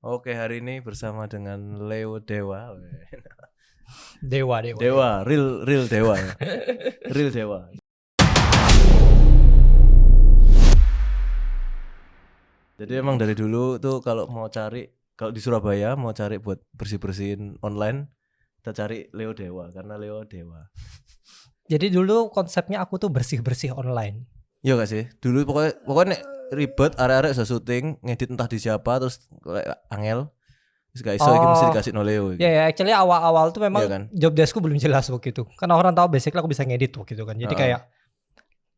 Oke, hari ini bersama dengan Leo Dewa. Dewa. Dewa, real Dewa ya. Real Dewa. Jadi emang dari dulu tuh kalau di Surabaya mau cari buat bersih-bersihin online, kita cari Leo Dewa karena Leo Dewa. Jadi dulu konsepnya aku tuh bersih-bersih online. Iya gak sih? Dulu pokoknya ribet, arek-arek usah syuting, ngedit entah di siapa terus angel. Terus gak iso iki mesti dikasih no Leo iki. Ya, actually awal-awal tuh memang Iya kan? job deskku belum jelas waktu itu. Karena orang tahu basically aku bisa ngedit waktu itu kan. Jadi kayak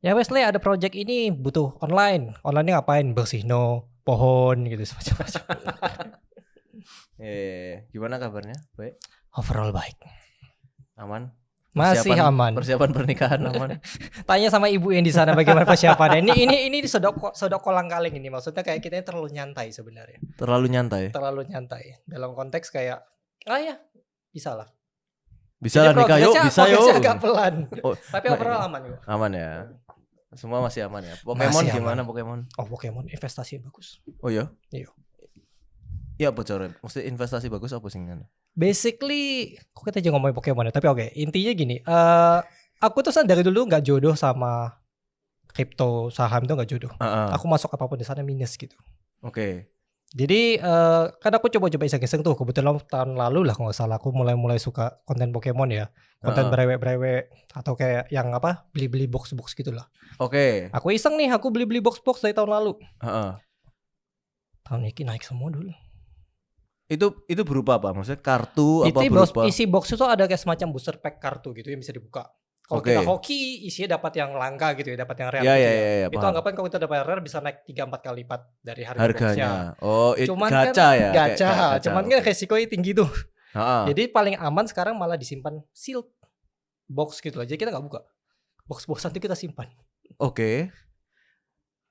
ya Wesley ada project ini butuh online. Online-nya ngapain? Bersihno pohon gitu semacam-macam. Gimana kabarnya? Baik. Overall baik. Aman? Masih aman. Persiapan pernikahan aman. Tanya sama ibu yang di sana bagaimana persiapannya. Ini sodok kolang-kaling ini. Maksudnya kayak kita terlalu nyantai sebenarnya. Terlalu nyantai. Dalam konteks kayak ya bisa lah. Bisa lah nikah yuk, bisa yuk. Agak pelan. Tapi overall aman yuk. Aman ya. Semua masih aman ya. Pokemon masih gimana aman. Pokemon? Oh Pokemon investasi bagus. Oh iya? Iya. Iya bocoran. Mesti investasi bagus apa sih? Basically, kok kita aja ngomongin Pokemon ya. Tapi oke, intinya gini. Aku tuh dari dulu nggak jodoh sama kripto saham tuh nggak jodoh. Aku masuk apapun di sana minus gitu. Oke. Jadi kan aku coba-coba iseng-iseng tuh. Kebetulan tahun lalu lah kalau nggak salah aku mulai suka konten Pokemon ya. Konten brewek-brewek atau kayak yang apa beli-beli box-box gitulah. Oke. Aku iseng nih, aku beli-beli box-box dari tahun lalu. Tahun ini naik semua dulu. Itu berupa apa? Maksudnya kartu apa berupa? Isi box itu ada kayak semacam booster pack kartu gitu yang bisa dibuka. Kalau kita hoki isinya dapat yang langka gitu ya, dapat yang rare gitu ya. Itu anggapan kalau kita dapat rare bisa naik 3-4 kali lipat dari harganya. Oh, cuman gacha kan, ya. Gacha. Cuman kan resikonya tinggi tuh. Jadi paling aman sekarang malah disimpan sealed box gitu aja, kita nggak buka. Box-boxan itu kita simpan. Oke.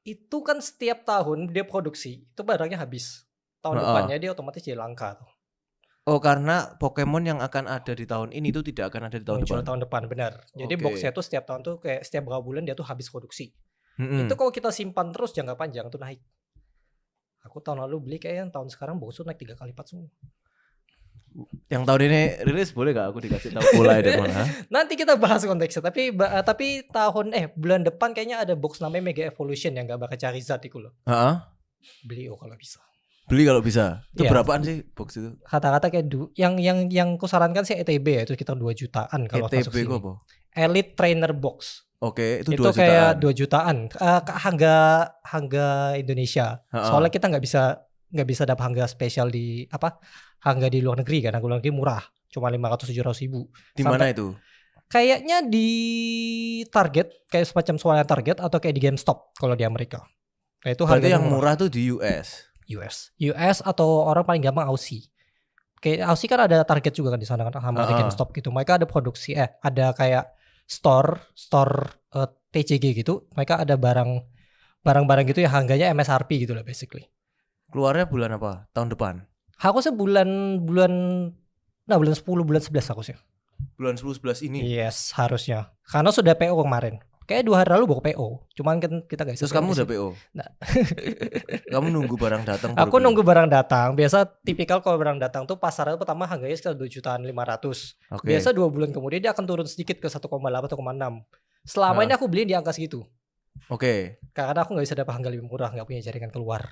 Itu kan setiap tahun dia produksi, itu barangnya habis. Tahun depannya dia otomatis jadi langka tuh. Oh, karena Pokemon yang akan ada di tahun ini itu tidak akan ada di tahun depan. Tahun depan benar. Jadi boxnya tuh setiap tahun tuh kayak setiap berapa bulan dia tuh habis produksi. Itu kalau kita simpan terus jangka panjang tuh naik. Aku tahun lalu beli kayaknya tahun sekarang box tuh naik 3 kali lipat semua. Yang tahun ini rilis boleh gak aku dikasih tahu mulai dari mana? Nanti kita bahas konteksnya. Tapi bulan depan kayaknya ada box namanya Mega Evolution yang gak bakal cari zat itu loh. Beli kalau bisa. Beli kalau bisa. Itu berapaan sih box itu? Kata-kata kayak yang ku sarankan sih ETB ya, itu sekitar 2 jutaan kalau masuk sini. ETB apa? Elite Trainer Box. Oke, itu 2 jutaan. Itu kayak 2 jutaan. Harga Indonesia. Soalnya kita nggak bisa dapat harga spesial di harga di luar negeri kan. Harga luar negeri murah, cuma 500-700 ribu. Di mana itu? Kayaknya di Target, kayak semacam suara Target atau kayak di GameStop kalau di Amerika. Nah, itu berarti yang murah tuh di US atau orang paling gampang Aussie. Kayak Aussie kan ada Target juga kan di sana kan sama GameStop gitu. Mereka ada produksi ada kayak store TCG gitu. Mereka ada barang-barang gitu yang harganya MSRP gitu lah basically. Keluarnya bulan apa? Tahun depan? Harusnya bulan 10 bulan 11 harusnya. Bulan 10-11 ini? Yes, harusnya. Karena sudah PO kemarin. Kayak 2 hari lalu baru PO. Cuman kan kita gak bisa. Terus kamu udah PO? Nah. Kamu nunggu barang datang? Aku nunggu barang datang. Biasa tipikal kalau barang datang tuh pasaran pertama harganya sekitar 2.500.000. Biasa 2 bulan kemudian dia akan turun sedikit ke 1,8 atau 1,6. Selama ini aku beli di angka segitu. Karena aku gak bisa dapat harga lebih murah, gak punya jaringan keluar.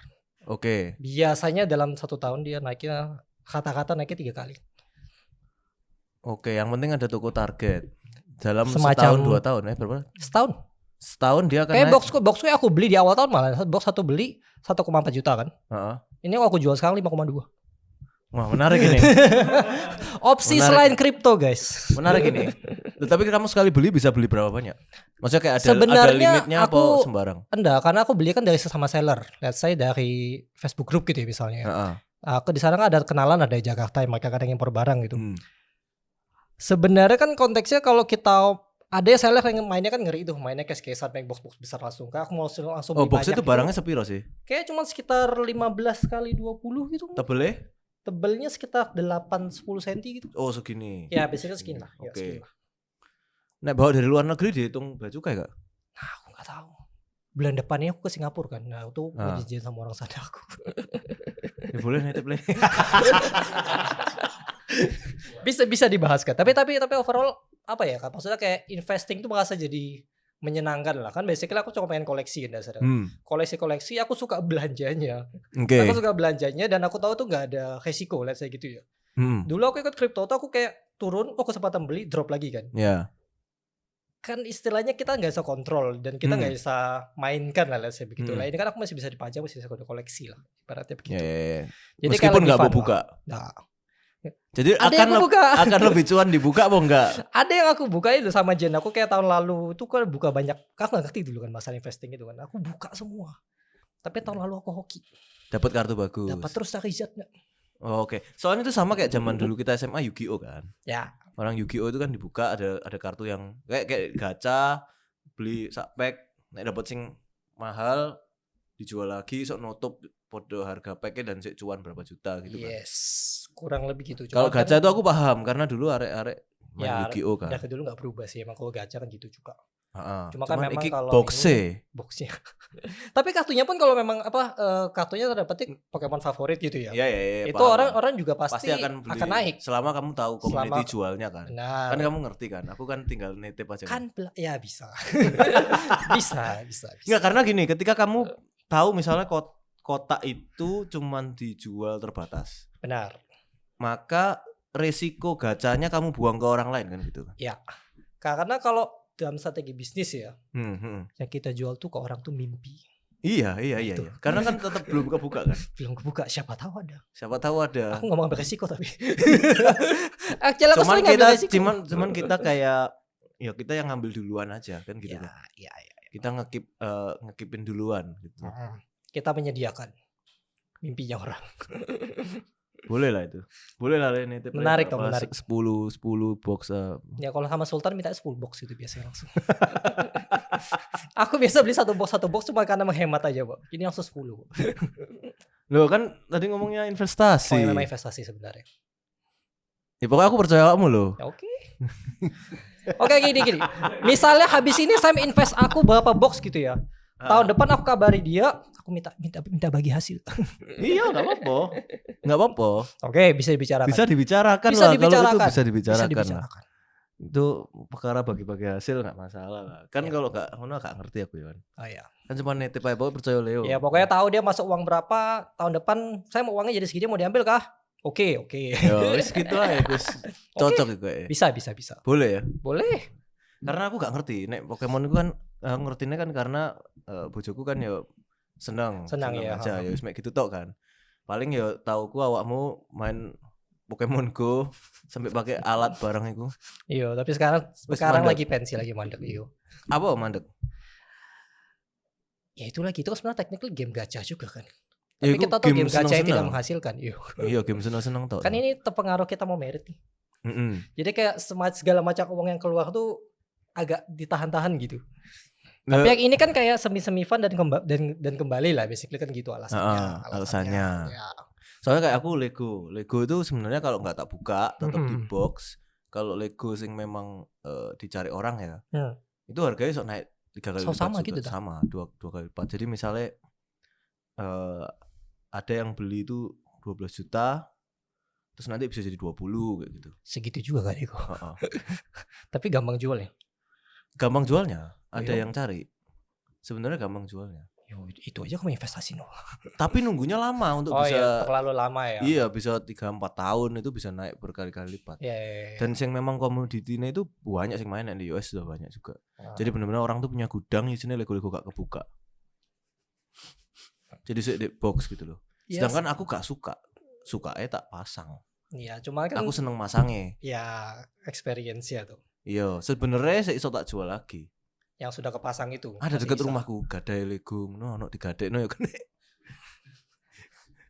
Biasanya dalam 1 tahun dia naiknya kata-kata naiknya 3 kali. Yang penting ada toko Target. Dalam semacam 2 tahun berapa? Setahun dia akan naik. Kayak boxku aku beli di awal tahun malah. Box satu beli 1,4 juta kan. Ini aku jual sekarang 5,2. Wah, menarik ini. Opsi selain kripto, guys. Menarik ini. Tapi kamu sekali beli bisa beli berapa banyak? Maksudnya kayak ada limitnya apa sembarang? Enggak, karena aku beli kan dari sesama seller. Let's say dari Facebook group gitu ya misalnya. Aku di sana kan ada kenalan, ada di Jakarta yang mereka kadang impor barang gitu. Sebenarnya kan konteksnya kalau kita ada seller yang mainnya kan ngeri itu, mainnya case-casean main box-box besar langsung. Kayak aku mau langsung beli box itu barangnya sepiro sih? Kayak cuma sekitar 15 kali 20 gitu. Tebelnya sekitar 8-10 cm gitu. Oh, segini. Ya, biasanya segini lah. Nek bawa dari luar negeri dihitung bea cukai gak? Nah, aku gak tahu. Bulan depannya aku ke Singapura kan. Nah, itu mau janjian sama orang sana aku. Ya, boleh nitip Le. Bisa dibahas kan. Tapi overall apa ya? Maksudnya kayak investing tuh merasa jadi menyenangkan lah kan. Basically aku cuma pengen koleksi kan dasarnya. Koleksi aku suka belanjanya. Okay. Aku suka belanjanya dan aku tahu tuh nggak ada resiko, let's say gitu ya. Dulu aku ikut kripto tuh aku kayak turun, kesempatan beli, drop lagi kan. Kan istilahnya kita nggak bisa kontrol dan kita nggak bisa mainkan lah, let's say begitu lah. Ini kan aku masih bisa dipajang, masih bisa koleksi lah, ibaratnya begitu. Jadi meskipun nggak mau buka. Nah. Jadi akan lebih cuan dibuka apa enggak? Ada yang aku buka itu sama Jen. Aku kayak tahun lalu itu kan buka banyak. Aku nggak ngerti dulu kan masalah investing itu kan. Aku buka semua. Tapi tahun lalu aku hoki. Dapat kartu bagus. Dapat terus Charizard nggak? Oh, oke. Soalnya itu sama kayak zaman dulu kita SMA Yu-Gi-Oh kan. Ya. Orang Yu-Gi-Oh itu kan dibuka ada kartu yang kayak gacha, beli sak pack, nek dapat sing mahal dijual lagi sok nutup podo harga packnya dan sik cuan berapa juta gitu kan. Yes. Kurang lebih gitu. Kalau gacha itu aku paham karena dulu arek-arek main Yu-Gi-Oh kan. Ya dulu enggak berubah sih emang kalau gacha kan gitu juga. Cuma kan memang kalau boxnya. Tapi kartunya pun kalau memang kartunya terdapat Pokemon favorit gitu ya. Iya. Itu orang juga pasti akan naik. Selama kamu tahu community jualnya kan. Benar. Kan kamu ngerti kan. Aku kan tinggal nitip aja. Kan ya bisa. bisa. Enggak, karena gini, ketika kamu tahu misalnya kotak itu cuman dijual terbatas. Benar. Maka resiko gacanya kamu buang ke orang lain kan gitu. Ya. Karena kalau dalam strategi bisnis ya, yang kita jual tuh ke orang tuh mimpi. Iya. Karena kan tetap belum kebuka kan. Belum kebuka, siapa tahu ada. Aku nggak mau ambil resiko tapi. cuman kita kayak ya kita yang ngambil duluan aja kan gitu kan. Iya. Kita ngekipin duluan gitu. Kita menyediakan mimpinya orang. Boleh lah itu. Boleh lah ini. Menarik. 10 box. Ya kalau sama Sultan minta 10 box itu biasanya langsung. Aku biasa beli satu box cuma karena menghemat aja, Pak. Ini langsung 10. Loh kan tadi ngomongnya investasi. Oh, memang investasi sebenarnya. Ya pokoknya aku percaya kamu loh. Ya, oke. Oke, gini. Misalnya habis ini saya invest aku berapa box gitu ya. Tahun depan aku kabari dia, aku minta bagi hasil. Iya, enggak apa-apa. Oke, bisa dibicarakan. Bisa dibicarakan. Itu perkara bagi-bagi hasil enggak masalah lah. Kan kalau enggak ngerti aku ya. Oh iya. Kan cuma nitip aja percaya Leo. Ya pokoknya tahu dia masuk uang berapa, tahun depan saya mau uangnya jadi segini mau diambil kah? Oke. Ya wis gitu aja, Gus. Cocok itu ya. Bisa. Boleh ya? Boleh. Karena aku gak ngerti, nek Pokemon itu kan ngertinya kan karena bojoku kan ya seneng ya aja ya wis mek gitu tok kan. Paling ya tauku awakmu main Pokemon Go sampai pakai alat barang itu. Iya, tapi sekarang lagi pensi lagi mandek iyo. Apa mandek? Ya itu lagi itu sebenarnya technically game gacha juga kan. Tapi kita tahu game gacha yang tidak menghasilkan. Iya, game seneng tok. Kan ini terpengaruh kita mau merit nih. Jadi kayak segala macam uang yang keluar tuh agak ditahan-tahan gitu. Tapi yang ini kan kayak semi fun dan kembali lah, basically kan gitu alasannya. Ya. Soalnya kayak aku Lego itu sebenarnya kalau nggak tak buka tetap di box. Kalau Lego sing memang dicari orang ya, itu harganya sok naik 3 kali lipat sama juga. gitu Sama 2 kali lipat. Jadi misalnya ada yang beli itu 12 juta. Terus nanti bisa jadi 20 kayak gitu. Segitu juga kan itu. Tapi gampang jual ya. Gampang jualnya, ada yang cari. Sebenarnya gampang jualnya. Itu aja kamu investasi no. Tapi nunggunya lama untuk bisa. Iya, terlalu lama ya. Iya, bisa 3-4 tahun itu bisa naik berkali-kali lipat. Iya. Dan yang memang komoditinya itu banyak yang main di US sudah banyak juga. Jadi benar-benar orang tuh punya gudang isinya Lego gak kebuka. Jadi sih di box gitu loh. Sedangkan aku gak suka. Sukanya tak pasang. Iya, cuma kan aku seneng masangnya. Ya, experience ya tuh. Iya, sebenarnya saya iso tak jual lagi. Yang sudah kepasang itu. Ada dekat rumahku, gadai Lego, no digadekno ya kan.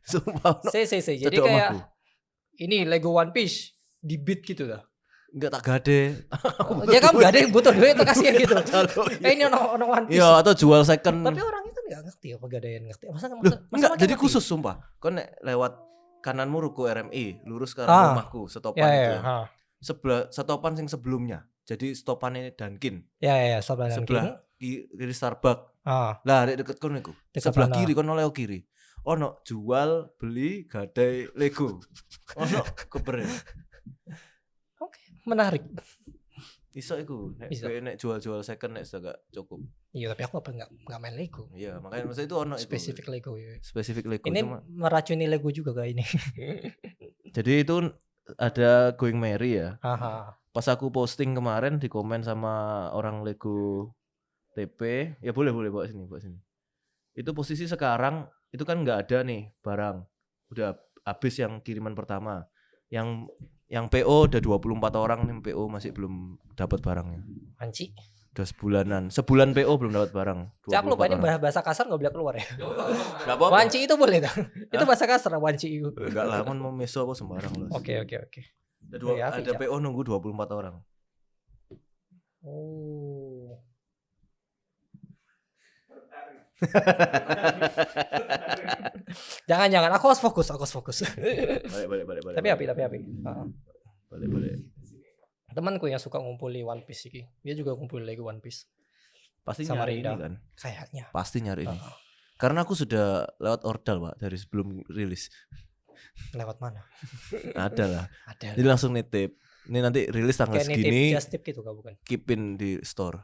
Sumpah. Jadi kayak ini Lego One Piece di beat gitu dah. Enggak tak gade. Dia kan gade butuh duit tuh kasihan gitu. Ini ono One Piece. Iya, atau jual second. Tapi orang itu enggak ngerti apa gadean ngerti. Masa enggak jadi khusus sumpah. Kon lewat kananmu ruko RMI, lurus ke arah rumahku, stopan itu. Sebelah stopan yang sebelumnya. Jadi stopannya Dunkin. Ya, stopan Dunkin. Sebelah kiri Starbucks. Lah deket kono iku. Sebelah kiri kono leo kiri. ono jual beli gadai Lego. Ono keber. Oke, menarik. Iso iku nek jual-jual second nek gak cukup. Iya, tapi aku enggak main Lego. Iya, makanya maksudnya itu ono spesifik Lego ya. Spesifik Lego ini cuma meracuni Lego juga kayak ini. Jadi itu ada Going Merry ya. Aha. Pas aku posting kemarin di komen sama orang Lego TP, ya boleh bawa sini. Itu posisi sekarang itu kan nggak ada nih barang. Udah habis yang kiriman pertama. Yang PO udah 24 orang nih PO masih belum dapat barangnya. Anci. Udah sebulan PO belum dapat barang. Cak lupa ini bahasa kasar gak boleh keluar ya. Gak apa-apa. Wanci itu boleh tak? Itu bahasa kasar wanci itu. Enggak lah, kan mau meso apa sembarang loh. Oke. Ada PO nunggu 24 orang. Oh. Jangan, aku harus fokus. Balik. Tapi api. Balik. Temanku yang suka ngumpuli One Piece iki, dia juga ngumpuli Lego One Piece. Pasti sama nyari Rinda ini kan? Kayaknya. Pasti nyari ini. Karena aku sudah lewat ordal Pak dari sebelum rilis. Lewat mana? Ada lah. Jadi langsung nitip. Ini nanti rilis tanggal kayak segini. Just tip gitu kan bukan? Keep in di store.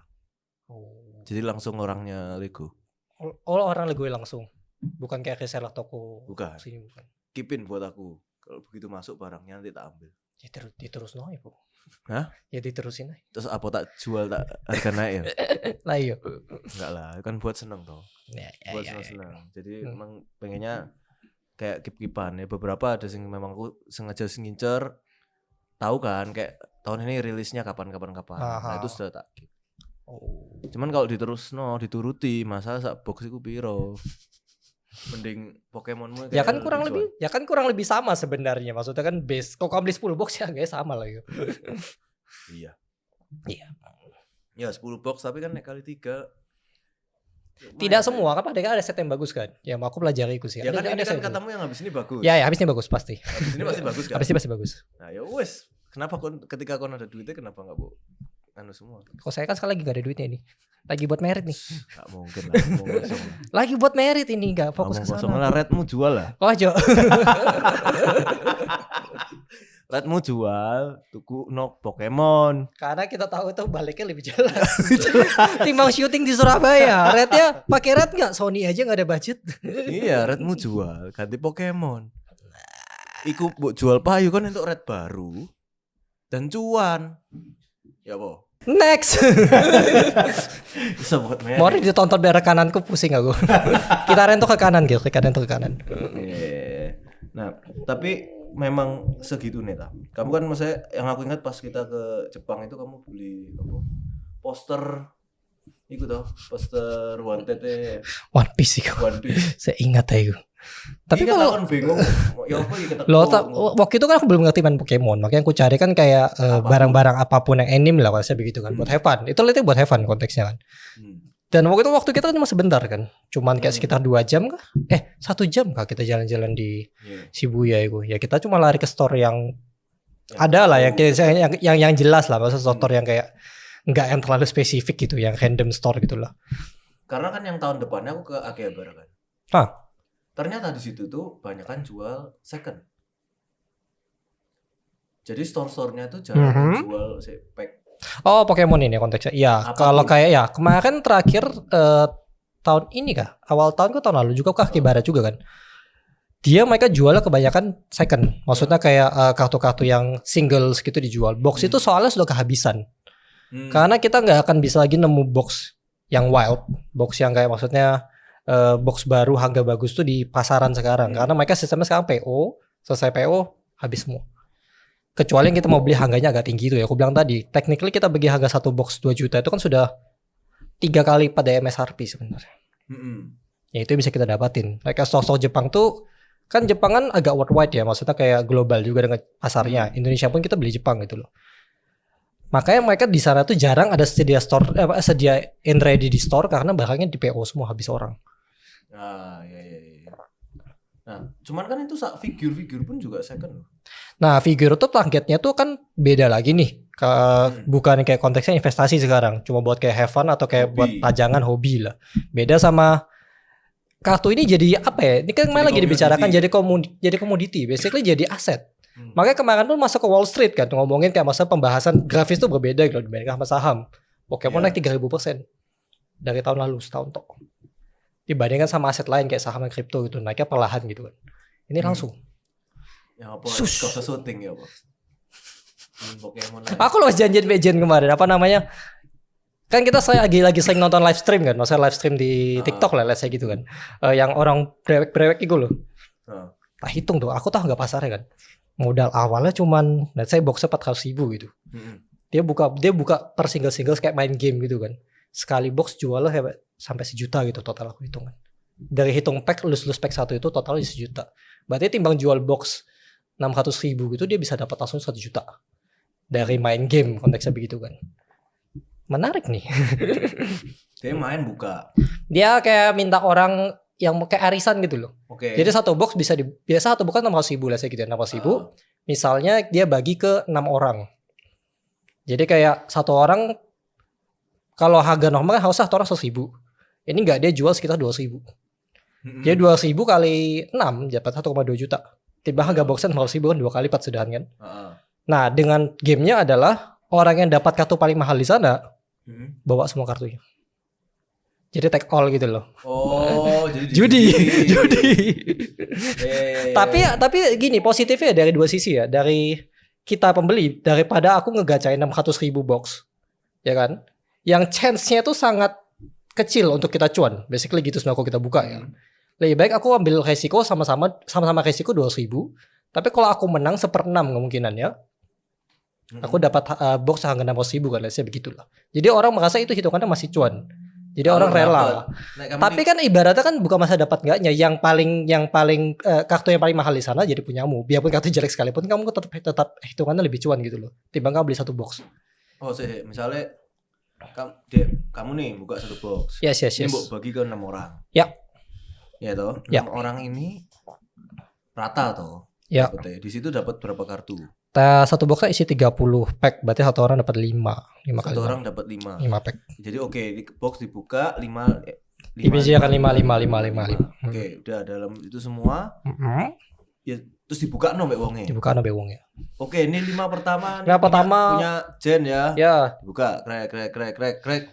Oh. Jadi langsung orangnya Lego. Oh orang Lego langsung. Bukan kayak reseller toko. Bukan. Sini bukan. Keep in buat aku. Kalau begitu masuk barangnya nanti tak ambil. Ya diterus no ibu. Hah? Ya diterusin aja. Terus apa tak jual tak harga naik ya? Lah iya. Enggak lah, kan buat seneng toh. Ya. Buat seneng. Jadi emang pengennya kayak keep-keepan ya. Beberapa ada yang memang aku sengaja ngincer. Tahu kan kayak tahun ini rilisnya kapan. Nah itu sudah tak keep. Oh. Cuman kalau dituruti masa sak box iku piro? Mending Pokemonmu ya kan kurang lebih sama sebenarnya. Maksudnya kan base kok kamu beli 10 box ya guys sama lah ya. Iya. Ya 10 box tapi kan kali 3. Tidak semua kan ada set yang bagus kan. Ya aku pelajari itu sih. Ya kan ini kan katamu yang habis ini bagus. Ya habis ini bagus pasti. Habis ini pasti bagus kan. Habis ini pasti bagus. Nah ya wes. Kenapa ketika kau ada duitnya kenapa enggak bu? Anu semua. Kok saya kan sekali lagi gak ada duitnya ini. Lagi buat merit nih. Gak mungkin lah. Lagi buat merit ini gak fokus ke sana. Malah redmu jual lah. Oh Jo. Redmu jual, tuku Pokemon. Karena kita tahu itu baliknya lebih jelas. Timbang syuting di Surabaya, rednya pakai red nggak? Sony aja nggak ada budget. Iya, redmu jual, ganti Pokemon. Iku jual payu kan untuk red baru dan cuan. Ya boh. Next. Mari ditonton biar kananku pusing aku. Kita rento ke kanan gitu, ke kanan. Nah, tapi memang segitu nih tak. Kamu kan maksudnya yang aku ingat pas kita ke Jepang itu kamu beli apa? Poster itu toh, poster One Piece itu. Saya ingat itu. Tapi kalau kan bingung, ya apa kita waktu itu kan aku belum ngerti main Pokemon, makanya aku cari kan kayak barang-barang apapun yang anime lah, kalau saya begitu kan, buat have fun. Itu lihatnya buat have fun konteksnya kan. Dan waktu kita kan cuma sebentar kan, cuman kayak sekitar 2 jam kah? 1 jam kah kita jalan-jalan di Shibuya itu. Ya kita cuma lari ke store yang ada lah, yang jelas lah, maksudnya store yang kayak nggak yang terlalu spesifik gitu, yang random store gitulah. Karena kan yang tahun depannya aku ke Akihabara kan. Ternyata di situ tuh banyak kan jual second. Jadi store-store-nya tuh jarang jual pack. Oh, Pokemon ini konteksnya. Iya, kalau kayak ya kemarin terakhir tahun ini kah? Awal tahun lalu juga ke Akihabara juga kan. Mereka jualnya kebanyakan second. Maksudnya kayak kartu-kartu yang single segitu dijual. Box itu soalnya sudah kehabisan. Karena kita nggak akan bisa lagi nemu box yang wild, box yang kayak maksudnya box baru harga bagus tuh di pasaran sekarang. Karena mereka sistemnya sekarang PO, selesai PO habis semua. Kecuali yang kita mau beli harganya agak tinggi itu ya. Aku bilang tadi, technically kita bagi harga satu box 2 juta itu kan sudah 3 kali pada MSRP sebenarnya. Ya itu bisa kita dapatin. Kayak store-store Jepang tuh kan Jepang kan agak worldwide ya, maksudnya kayak global juga dengan pasarnya. Indonesia pun kita beli Jepang gitu loh. Makanya mereka di sana tuh jarang ada sedia in ready di store karena barangnya di PO semua habis orang. Iya. Nah, cuman kan itu figur pun juga second. Nah, figur itu targetnya tuh kan beda lagi nih. Bukan kayak konteksnya investasi sekarang, cuma buat kayak have fun atau kayak hobi. Buat pajangan hobi lah. Beda sama kartu ini jadi apa ya? Ini kan Jadi malah lagi dibicarakan komoditi. jadi komoditi, basically jadi aset. Makanya kemarin pun masuk ke Wall Street kan ngomongin kayak masa pembahasan grafis tuh berbeda gitu dibandingkan sama saham. Pokemon naik 3.000% dari tahun lalu setahun tok. Dibandingkan sama aset lain kayak saham dan kripto gitu naiknya perlahan gitu kan. Ini langsung. Ya apa? Kau syuting ya apa? Pokemon. Aku loh janjian Bejen kemarin apa namanya? Kan kita lagi sering nonton live stream kan, maksudnya live stream di TikTok lah, let's say gitu kan. Yang orang brewek itu loh. Tak hitung tuh, aku tahu nggak pasarnya kan. Modal awalnya cuman, let's say boxnya 400.000 gitu. Dia buka per single kayak main game gitu kan. Sekali box jualnya kayak sampai 1 juta gitu total aku hitung kan. Dari hitung pack, lulus pack 1 itu totalnya 1 juta. Berarti timbang jual box 600.000 gitu dia bisa dapat langsung 1 juta. Dari main game konteksnya begitu kan. Menarik nih. Dia main buka. Dia kayak minta orang yang kayak arisan gitu loh. Oke. Jadi satu box biasa satu box kan 600.000 lah saya gitu ya, 600.000. Misalnya dia bagi ke 6 orang. Jadi kayak satu orang kalau harga normal kan harusnya satu orang 100.000. Ini enggak, dia jual sekitar 200.000. Jadi 200.000 kali 6 dapat 1,2 juta. Tiba harga boxnya 600.000 kan 2 kali lipat sudahan kan. Nah dengan gamenya adalah orang yang dapat kartu paling mahal di sana bawa semua kartunya. Jadi take all gitu loh. Oh, jadi judi. Yeah. Tapi gini, positifnya dari dua sisi ya. Dari kita pembeli, daripada aku ngegacain 600.000 box, ya kan? Yang chance-nya tuh sangat kecil untuk kita cuan. Basically gitu sebenarnya kalau kita buka ya. Lebih baik aku ambil resiko sama-sama resiko 200.000. Tapi kalau aku menang 1/6 kemungkinannya, aku dapat box harga 600.000 kan, let's say begitulah. Jadi orang merasa itu hitungannya masih cuan. Jadi orang rela. Tapi kan ibaratnya kan bukan masa dapat enggaknya. Yang paling kartu yang paling mahal di sana jadi punyamu. Biarpun kartu jelek sekalipun kamu tetap hitungannya lebih cuan gitu loh. Timbang kamu beli satu box. Oh sih, misalnya kamu nih buka satu box. Yes. Ini bagi ke 6 orang. Ya. Ya toh. 6 orang ini rata toh. Ya. Di situ dapat berapa kartu? Satu boxnya isi 30 pack, berarti satu orang dapat 5 kali. Satu orang dapat 5 pack. Jadi oke, box dibuka 5 Biji akan 5. Oke, udah dalam itu semua. Ya terus dibuka no mbek wonge. Oke, ini 5 pertama. 5 pertama punya Jen ya. Ya. Dibuka, krek.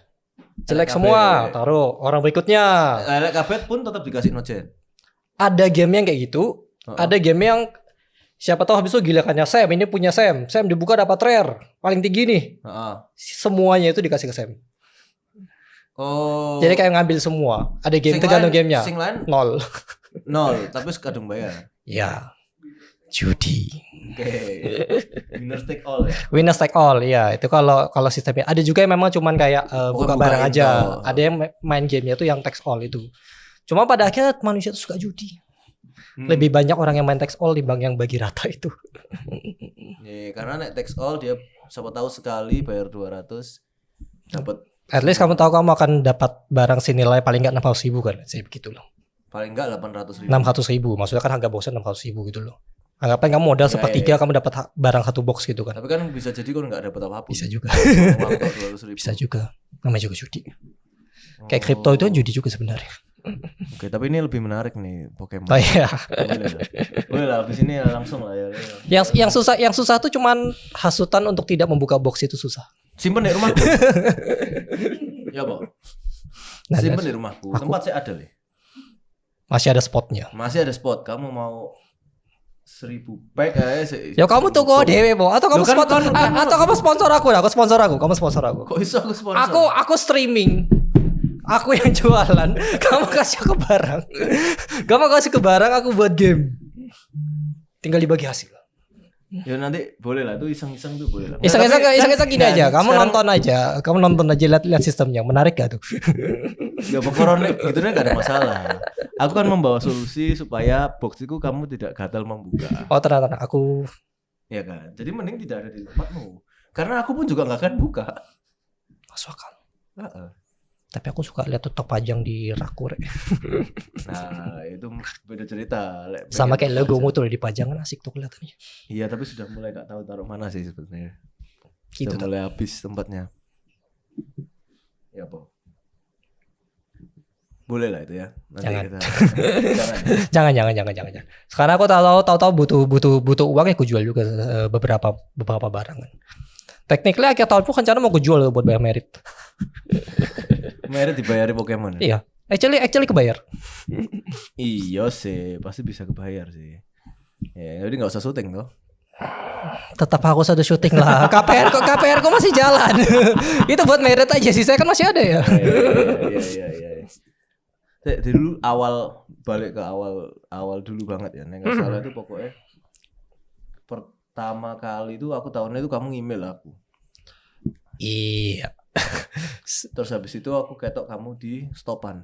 Jelek semua, taruh orang berikutnya. Elek kabeh pun tetap dikasih no Jen. Ada game yang kayak gitu, ada game yang siapa tahu habis itu gilakannya Sam, ini punya Sam dibuka dapat rare paling tinggi nih. Semuanya itu dikasih ke Sam. Oh. Jadi kayak ngambil semua. Ada game tergantung gamenya. Sing lain 0, tapi kadung bayar. Ya. Judi. Oke. Winner take all ya. Winner take all ya. Itu kalau sistemnya. Ada juga yang memang cuman kayak buka barang aja. Ada yang main gamenya tuh yang take all itu. Cuma pada akhirnya manusia tuh suka judi. Lebih banyak orang yang main tax all dibanding yang bagi rata itu. Karena nek tax all dia siapa tahu sekali bayar 200 dapat. At least kamu tahu kamu akan dapat barang senilai paling enggak 600.000 kan, saya begitu loh. Paling enggak 800.000. 600.000, maksudnya kan harga boxnya 600.000 gitu loh. Anggapan kamu modal sepertiga kamu dapat barang satu box gitu kan. Tapi kan bisa jadi kau enggak dapat apa-apa. Bisa juga. Bisa juga. Namanya juga judi. Kayak kripto itu kan judi juga sebenarnya. Oke, tapi ini lebih menarik nih Pokemon. Oh iya. Boleh lah, habis ini langsung lah ya. Yang susah tuh cuman hasutan untuk tidak membuka box itu susah. Simpen di rumahku. Ya, Pak. Simpen di rumahku. Tempat saya ada nih. Masih ada spotnya. Masih ada spot. Kamu mau 1.000 pack ya kamu toko dewe po atau kamu sponsor atau kamu sponsor aku lah, kamu sponsor aku. Kok bisa aku sponsor? Aku streaming. Aku yang jualan, kamu kasih ke barang. Kamu kasih ke barang, aku buat game. Tinggal dibagi hasil. Ya nanti boleh lah, itu iseng-iseng tuh boleh lah. Iseng-iseng gini aja. Kamu nonton aja, lihat sistemnya. Menarik gak tuh? Ya pokoknya gitu gak ada masalah. Aku kan membawa solusi supaya box itu kamu tidak gatal membuka. Oh ternyata aku. Ya kan. Jadi mending tidak ada di tempatmu. Karena aku pun juga gak akan buka. Masuk akal. Tapi aku suka lihat tutup pajang di Rakur. Nah itu beda cerita. Sama kayak logomu tuh di pajangan asik tuh kelihatannya. Iya tapi sudah mulai gak tahu taruh mana sih sebenarnya. Gitu sudah mulai habis tempatnya. Ya po. Boleh lah itu ya. Nanti Jangan. kita Jangan. Sekarang aku tahu butuh uang ya aku jual juga beberapa barang kan. Technically akhir tahun pun rencana mau aku jual buat bayar merit. Merit dibayari Pokemon. Iya. Actually kebayar. Iya sih, pasti bisa kebayar sih. Ya, jadi nggak usah syuting toh. Tetap harus ada syuting lah. KPR kok masih jalan. Itu buat merit aja sih. Saya kan masih ada ya. Iya. Dulu balik ke awal dulu banget ya. Nggak salah itu pokoknya pertama kali itu aku tahunnya itu kamu email aku. Iya. Terus habis itu aku ketok kamu di stopan.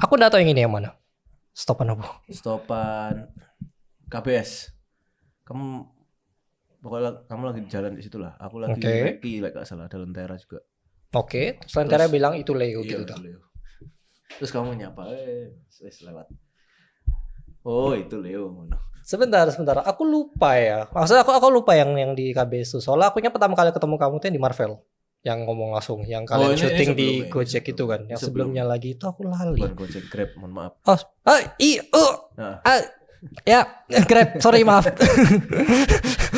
Aku udah tahu yang ini yang mana. Stopan apa? Stopan KBS. Pokoknya kamu lagi jalan di situ lah. Aku lagi reki like gak salah, ada Lentera juga. Oke, terus Lentera bilang itu Leo gitu dah. Terus kamu nyapa, wes lewat. Oh itu Leo. Sebentar. Aku lupa ya. Maksudnya aku lupa yang di KBS itu. Soalnya aku pertama kali ketemu kamu tuh yang di Marvel. Yang ngomong langsung. Yang kalian syuting di Gojek itu kan. Yang sebelumnya lagi itu aku lali. Bukan Gojek, Grab, mohon maaf. Ya, Grab, sorry maaf.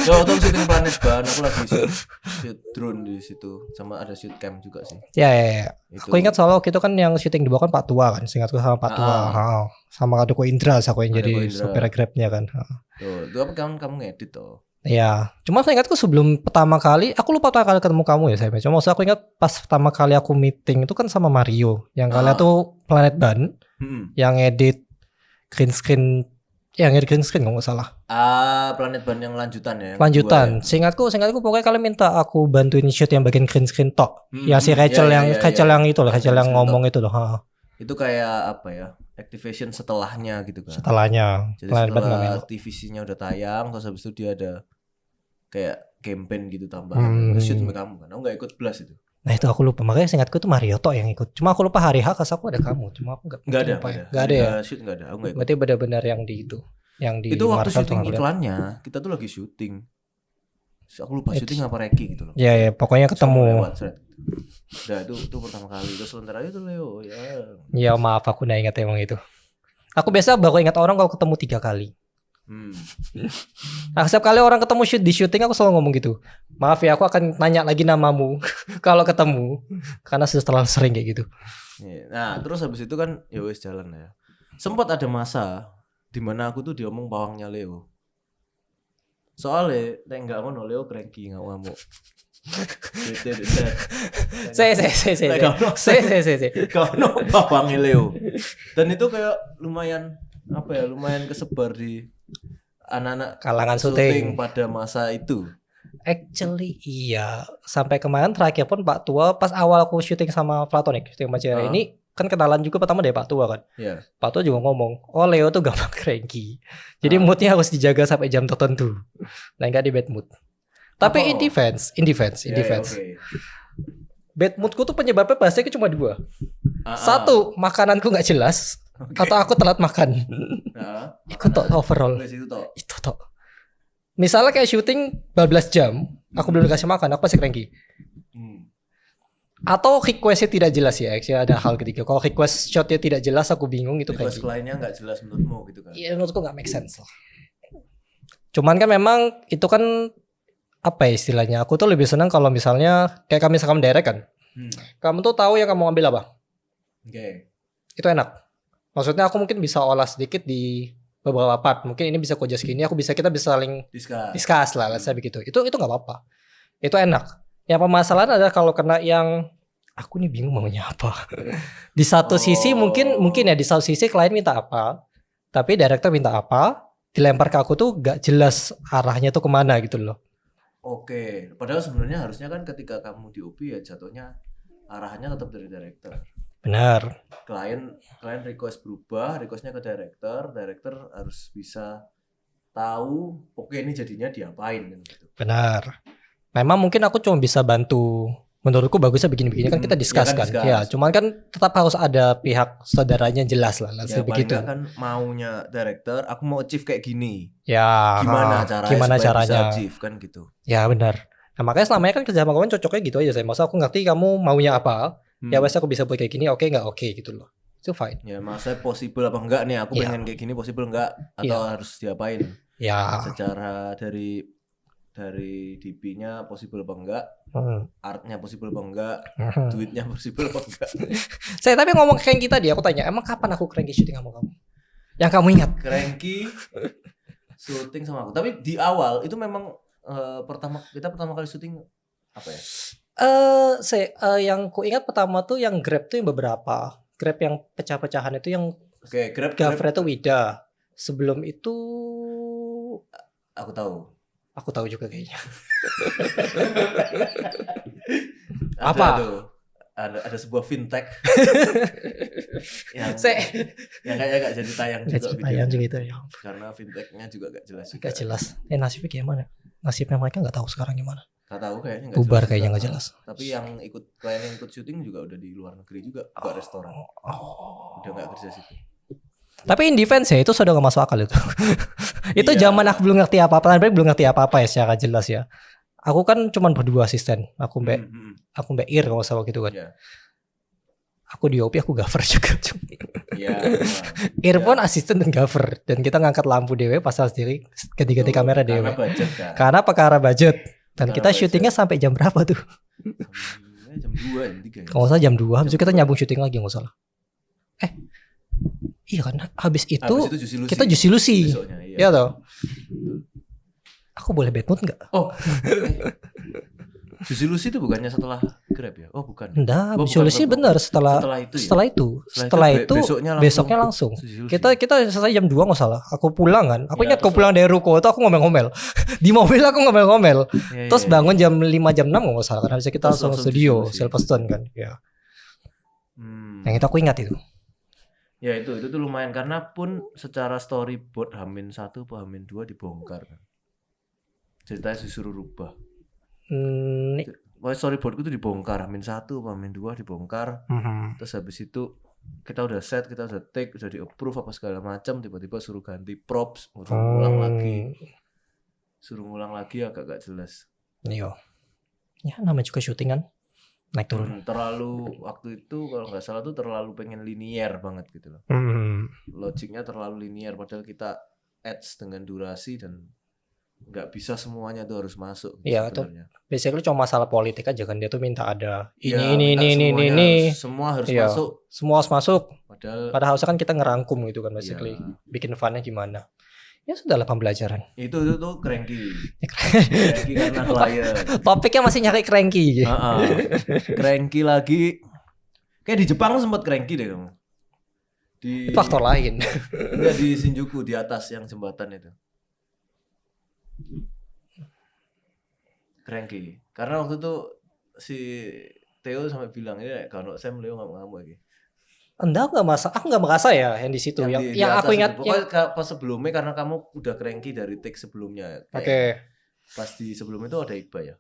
Waktu syuting Planet Ban, aku lagi shoot drone di situ. Sama ada shoot cam juga sih. Ya. Aku ingat soalnya waktu itu kan yang syuting di bawah kan Pak Tua kan. Seingatku sama Pak Tua. Sama Adoko Indra aku yang jadi supir Grabnya kan. Tuh, itu apa kamu ngedit toh? Ya, cuma saya ingatku sebelum pertama kali, aku lupa pertama kali ketemu kamu ya saya. Cuma maksudnya aku ingat pas pertama kali aku meeting itu kan sama Mario, yang kalian tuh Planet Ban, yang edit green screen kalau nggak salah. Planet Ban yang lanjutan ya. Lanjutan. Seingatku pokoknya kalian minta aku bantuin shoot yang bagian green screen tok. Ya si Rachel yang itu loh, Rachel yang ngomong itu loh. Itu kayak apa ya? Activation setelahnya gitu kan. Setelahnya. Jadi setelah TVC-nya udah tayang, terus habis itu dia ada kayak campaign gitu tambahan. Shoot sama kamu kan. Aku gak ikut blast itu. Nah itu aku lupa. Makanya seingatku itu Mario Tok yang ikut. Cuma aku lupa hari H kas aku ada kamu. Cuma aku gak ada. Gak ada ya. Shoot gak ada. Aku gak ikut. Berarti benar-benar yang di itu. Yang di itu waktu Marvel syuting iklannya. Kita tuh lagi syuting. Aku lupa syuting apa Reki gitu loh. Ya pokoknya ketemu. Udah itu pertama kali. Terus Lentera itu Leo ya. Ya maaf aku gak ingat emang itu. Aku biasa baru ingat orang kalau ketemu 3 kali. Nah, setiap kali orang ketemu di syuting aku selalu ngomong gitu. Maaf ya aku akan nanya lagi namamu kalau ketemu. Karena sudah terlalu sering kayak gitu. Nah terus habis itu kan ya wes jalan ya. Sempat ada masa dimana aku tuh diomong pawangnya Leo. Soalnya enggak ngono Leo cranky enggak ngamuk. Saya. Kalau pawangnya Leo. Dan itu kayak lumayan kesebar di anak-anak kalangan syuting pada masa itu. Actually iya. Sampai kemarin terakhir pun Pak Tua pas awal aku syuting sama Platonic syuting sama cewek ini kan kenalan juga pertama dari Pak Tua kan. Yeah. Pak Tua juga ngomong, oh Leo tuh gampang cranky. Jadi moodnya harus dijaga sampai jam tertentu. Nah enggak di bad mood. Tapi in defense. Okay. Bad moodku tuh penyebabnya pastinya cuma 2. Satu, makananku nggak jelas. Atau aku telat makan. Itu tok overall. Itu tok. Misalnya kayak syuting 12 jam, aku belum dikasih makan, aku pasti cranky. Atau requestnya tidak jelas ya, actually ada hal ketiga. Kalau request shotnya tidak jelas, aku bingung itu request kliennya nggak jelas menurutmu gitu kan? Iya menurutku nggak make sense lah. Cuman kan memang itu kan apa ya istilahnya? Aku tuh lebih senang kalau misalnya kayak kami misalkan direct kan, kamu tuh tahu yang kamu ambil apa. Itu enak. Maksudnya aku mungkin bisa olah sedikit di beberapa part. Mungkin ini bisa kok gini, kita bisa saling discuss lah, let's say begitu. Itu nggak apa-apa. Itu enak. Yang permasalahan adalah kalau kena yang aku nih bingung maunya apa. Di satu sisi mungkin ya di satu sisi klien minta apa, tapi director minta apa, dilempar ke aku tuh gak jelas arahnya tuh kemana gitu loh. Oke, padahal sebenarnya harusnya kan ketika kamu di UP ya jatuhnya arahannya tetap dari director. Benar. Klien request berubah, requestnya ke director harus bisa tahu oke ini jadinya diapain kan gitu. Benar. Memang mungkin aku cuma bisa bantu. Menurutku bagusnya begini-begini kan kita discuss kan. Ya, cuman kan tetap harus ada pihak saudaranya jelas lah. Ya, begitu. Kan maunya director, aku mau achieve kayak gini. Ya. Gimana caranya? Bisa achieve kan gitu. Ya benar. Nah makanya selamanya kan kerja sama kawan cocoknya gitu aja. Saya masa aku ngerti kamu maunya apa. Ya biasa aku bisa buat kayak gini, oke nggak oke gitu loh. Itu fine. Ya maksudnya possible apa enggak nih, aku pengen kayak gini possible enggak atau harus diapain? Ya. Secara dari DP-nya possible apa enggak, artnya possible apa enggak, duitnya possible apa enggak. Saya tapi ngomong cranky tadi, aku tanya, emang kapan aku cranky syuting sama kamu? Yang kamu ingat? Cranky syuting sama aku. Tapi di awal itu memang pertama kali syuting apa ya? Yang ku ingat pertama tuh yang Grab tuh yang beberapa. Grab yang pecah-pecahan itu yang Grab itu Wida. Sebelum itu aku tahu. Aku tahu juga kayaknya. Apa? Ada sebuah fintech yang kayaknya gak jadi tayang juga videonya. Karena fintechnya juga gak jelas. Gak jelas. Nasibnya gimana? Nasibnya mereka gak tahu sekarang gimana. Gak tahu kayaknya gak bubar jelas. Kayaknya gak jelas. Tapi yang klien yang ikut syuting juga udah di luar negeri juga, buka restoran. Udah gak kerja situ. Tapi in defense ya itu sudah gak masuk akal itu. Itu zaman aku belum ngerti apa-apa, belum ngerti apa-apa ya secara jelas ya. Aku kan cuma berdua asisten. Aku Mbak Ir kalau salah gitu kan. Yeah. Aku di OP, aku cover juga. Ir pun asisten dan cover. Dan kita ngangkat lampu dewe, pasang sendiri, ganti-ganti kamera dewe. Karena perkara budget. Dan kita syutingnya sampai jam berapa tuh? Jam 2, jam 3. Kalau salah jam 2, habis itu kita nyambung syuting lagi nggak salah. Iya kan, habis itu kita Juicy Lucy. Iya toh. Aku boleh bad mood nggak? Oh, Juicy Lucy itu bukannya setelah Grab ya? Oh bukan. Enggak, Juicy Lucy benar setelah itu. Setelah itu besoknya langsung. Kita selesai jam 2 nggak salah. Aku pulang kan. Aku ingat aku pulang dari ruko itu aku ngomel-ngomel. Di mobil aku ngomel-ngomel. Terus bangun jam 5 jam 6 nggak salah. Karena bisa kita langsung studio Silverstone kan. Ya. Yang itu aku ingat itu. Ya itu tuh lumayan karena pun secara storyboard H-1 atau H-2 dibongkar kan. Ceritanya disuruh rubah. Storyboardku tuh dibongkar H-1 atau H-2 dibongkar. Terus habis itu kita udah set, kita udah take, udah di approve apa segala macam, tiba-tiba suruh ganti props, suruh ngulang lagi agak gak jelas. Iya. Ya namanya juga syuting kan. Naik turun. Terlalu waktu itu kalau nggak salah tuh terlalu pengen linier banget gitu loh. Logiknya terlalu linier padahal kita adds dengan durasi dan nggak bisa semuanya tuh harus masuk. Iya tuh. Basically cuma masalah politik aja kan, dia tuh minta ada ini. Semua harus masuk. Semua harus masuk. Padahal harusnya kan kita ngerangkum gitu kan basically. Bikin funnya gimana. Ya sudahlah pembelajaran. Itu tuh cranky. Cranky karena klien. Topiknya masih nyari cranky. Cranky lagi. Kayak di Jepang sempat cranky deh kamu. Di faktor lain. Enggak di Shinjuku di atas yang jembatan itu. Cranky. Karena waktu itu si Theo sampai bilang ya kalau Sam Leo enggak ngamu lagi. Enggak aku nggak merasa ya yang di situ yang aku ingat pokoknya pas sebelumnya karena kamu udah cranky dari take sebelumnya. Oke. Pas di sebelum itu ada Iqbal ya.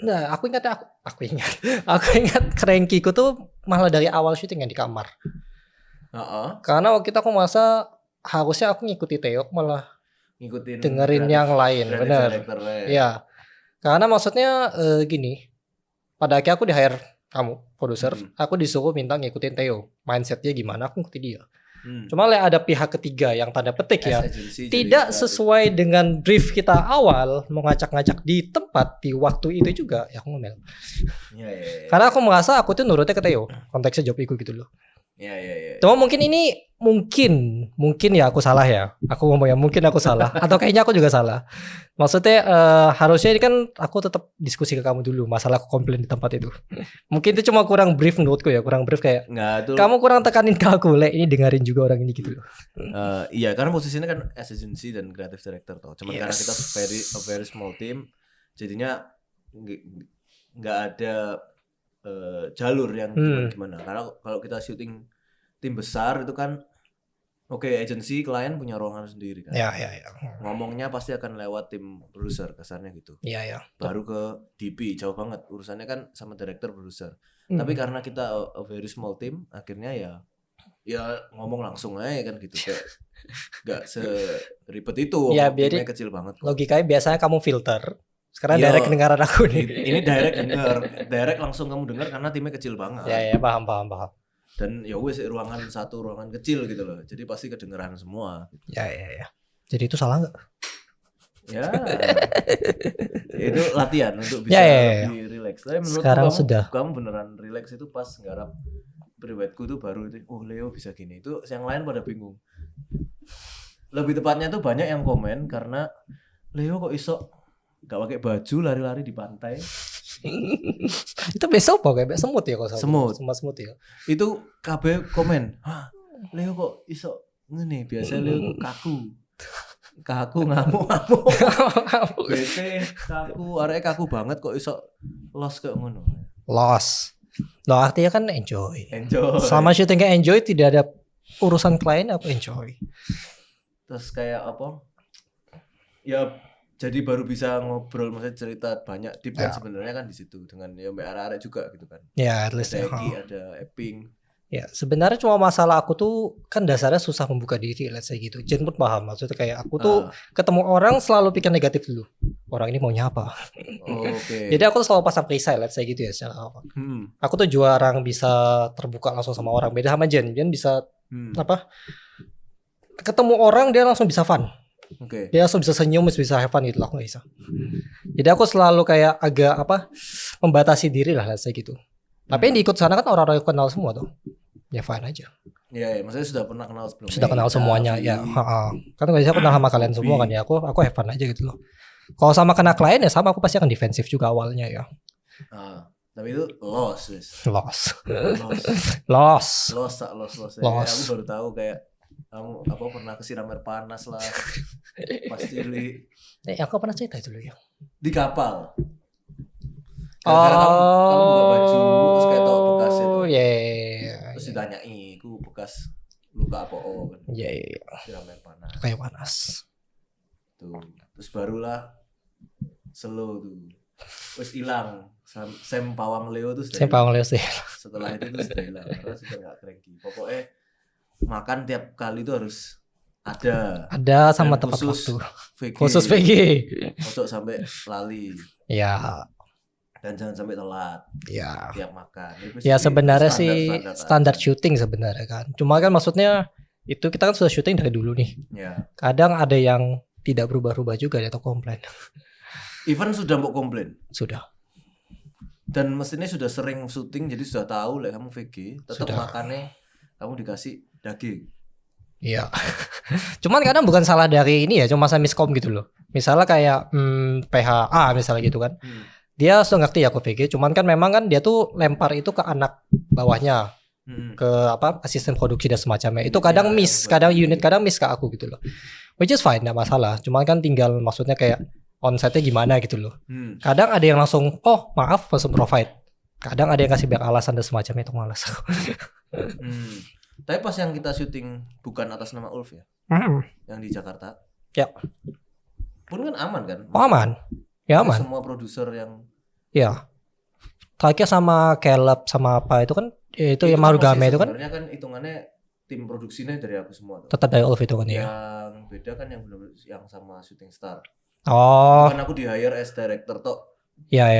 Nah, aku ingat cranky-ku tuh malah dari awal syuting yang di kamar. Karena waktu itu aku merasa harusnya aku ngikuti Theo malah ngikutin dengerin yang lain, benar. Iya. Karena maksudnya gini, pada akhirnya aku di hire kamu produser, aku disuruh minta ngikutin Theo, mindsetnya gimana, aku ngikutin dia. Cuma ada pihak ketiga yang tanda petik ya tidak sesuai dengan brief kita awal, mau ngacak-ngacak di tempat di waktu itu juga, ya aku ngomel. Karena aku merasa aku tuh nurutnya ke Theo, konteksnya job itu gitu loh. Cuma mungkin ya aku salah ya. Aku ngomong ya mungkin aku salah atau kayaknya aku juga salah. Maksudnya harusnya ini kan aku tetap diskusi ke kamu dulu masalah aku komplain di tempat itu. Mungkin itu cuma kurang brief menurutku ya, kurang brief kayak kamu kurang tekanin ke aku, ini dengerin juga orang ini gitu loh. Iya, karena posisinya kan agency dan creative director toh. Cuman karena kita very small team, jadinya nggak ada jalur yang gimana. Karena kalau kita syuting tim besar itu kan agency klien punya ruangan sendiri kan. Ya. Ngomongnya pasti akan lewat tim produser kasarnya gitu. Iya. Baru ke DP jauh banget urusannya kan sama director produser. Tapi karena kita a very small team akhirnya ya ngomong langsung aja kan gitu kayak nggak seribet itu. Ya biar kecil banget. Logikanya biasanya kamu filter. Sekarang direct dengaran aku nih. Ini direct denger, direct langsung kamu dengar karena timnya kecil banget. Ya paham. Dan ya wes ruangan satu ruangan kecil gitu loh. Jadi pasti kedengeran semua. Ya. Jadi itu salah nggak? Ya. Itu latihan untuk bisa lebih rileks. Tapi menurut sekarang sudah. Kamu beneran rileks itu pas nggarap priwetku tuh baru itu. Oh Leo bisa gini. Itu yang lain pada bingung. Lebih tepatnya tuh banyak yang komen karena Leo kok iso gak pakai baju lari-lari di pantai. Itu besok apa kayak semut ya kalau semut ya. Itu KB komen, Leo kok iso ngene, biasa Leo kaku ngamuk bete kaku arek kaku banget kok iso los kayak ngono. Los artinya kan enjoy. Sama syutingnya enjoy, tidak ada urusan klien apa enjoy. Terus kayak apa ya, jadi baru bisa ngobrol, maksudnya cerita banyak deep kan sebenarnya kan di situ dengan ya mbak arek juga gitu kan. Ya, at least ada Eki, ada Epping. Ya, sebenarnya cuma masalah aku tuh kan dasarnya susah membuka diri, let's say gitu. Jen pun paham, maksudnya kayak aku tuh ketemu orang selalu pikir negatif dulu. Orang ini maunya apa? Oke. Jadi aku tuh selalu pasang perisai, let's say gitu ya secara apa. Aku tuh jarang bisa terbuka langsung sama orang. Beda sama Jen bisa apa? Ketemu orang dia langsung bisa fun. Dia langsung bisa senyum, bisa have fun gitu. Aku gak bisa. Jadi aku selalu kayak agak membatasi diri lah, let's say gitu. Tapi yang diikut sana kan orang-orang yang kenal semua tuh. Ya fine aja. Iya, maksudnya sudah pernah kenal sebelumnya. Sudah kenal semuanya ya. Kan biasanya aku kenal sama kalian semua kan ya. Aku have fun aja gitu loh. Kalau sama kena klien ya sama, aku pasti akan defensif juga awalnya ya. Tapi itu loss. Aku baru tahu kayak kamu pernah kesiram air panas lah. Pasti aku pernah cerita itu loh ya. Di kapal. Kamu buka baju terus kayak tau bekas itu. Terus ditanyai, ku bekas luka apa kan. Siram air panas. Kayak panas. Tuh. Terus barulah slow tuh. Terus hilang. Sam Pawang Leo tuh Sam Pawang Leo sih. Setelah itu tuh sudah hilang karena sudah enggak cranky. Pokoknya makan tiap kali itu harus ada sama tepat waktu. Khusus VG. Untuk sampai lali. Ya. Dan jangan sampai telat. Ya. Tiap makan. Ya sebenarnya sih standar syuting sebenarnya kan. Cuma kan maksudnya itu kita kan sudah syuting dari dulu nih. Ya. Kadang ada yang tidak berubah-ubah juga atau komplain. Even sudah mau komplain. Sudah. Dan mestinya sudah sering syuting jadi sudah tahu lah kamu VG, tetap makannya kamu dikasih daging. Iya. Cuman kadang bukan salah dari ini ya, cuma saya miskom gitu loh. Misalnya kayak PHA misalnya gitu kan. Dia sudah ngerti ya aku VG, cuman kan memang kan dia tuh lempar itu ke anak bawahnya. Ke asisten produksi dan semacamnya. Itu kadang miss, kadang unit kadang miss ke aku gitu loh. Which is fine, enggak masalah. Cuman kan tinggal maksudnya kayak onsetnya gimana gitu loh. Kadang ada yang langsung maaf langsung provide. Kadang ada yang kasih banyak alasan dan semacamnya, itu malas aku. Tapi pas yang kita syuting bukan atas nama Ulf ya, yang di Jakarta, ya pun kan aman kan? Aman, ya aman. Semua produser yang, ya, terakhir sama Caleb sama apa itu kan, itu yang Marugame itu kan. Sebenarnya kan hitungannya tim produksinya dari aku semua. Tetap dari Ulf itu kan ya. Yang beda kan yang benar yang sama Shooting Star. Kan aku di hire as director toh. Ya.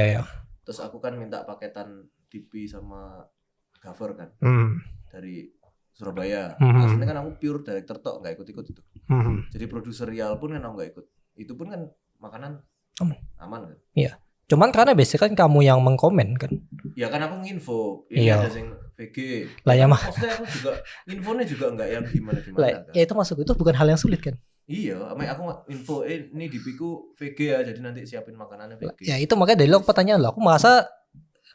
Terus aku kan minta paketan DP sama cover kan. Dari Surabaya. Aslinya kan aku pure director toh, nggak ikut-ikut itu. Jadi produser real pun kan aku nggak ikut. Itu pun kan makanan aman kan. Iya. Cuman karena biasanya kan kamu yang mengkomen kan. Ya kan aku nginfo. Ini ada yang VG. Lah ya mah. Maksudnya aku juga infonya juga nggak yang gimana kan. Ya itu masuk itu bukan hal yang sulit kan. Iya, aku info ini DP-ku VG ya, jadi nanti siapin makanannya VG. Ya itu makanya dari lo pertanyaan lo, aku merasa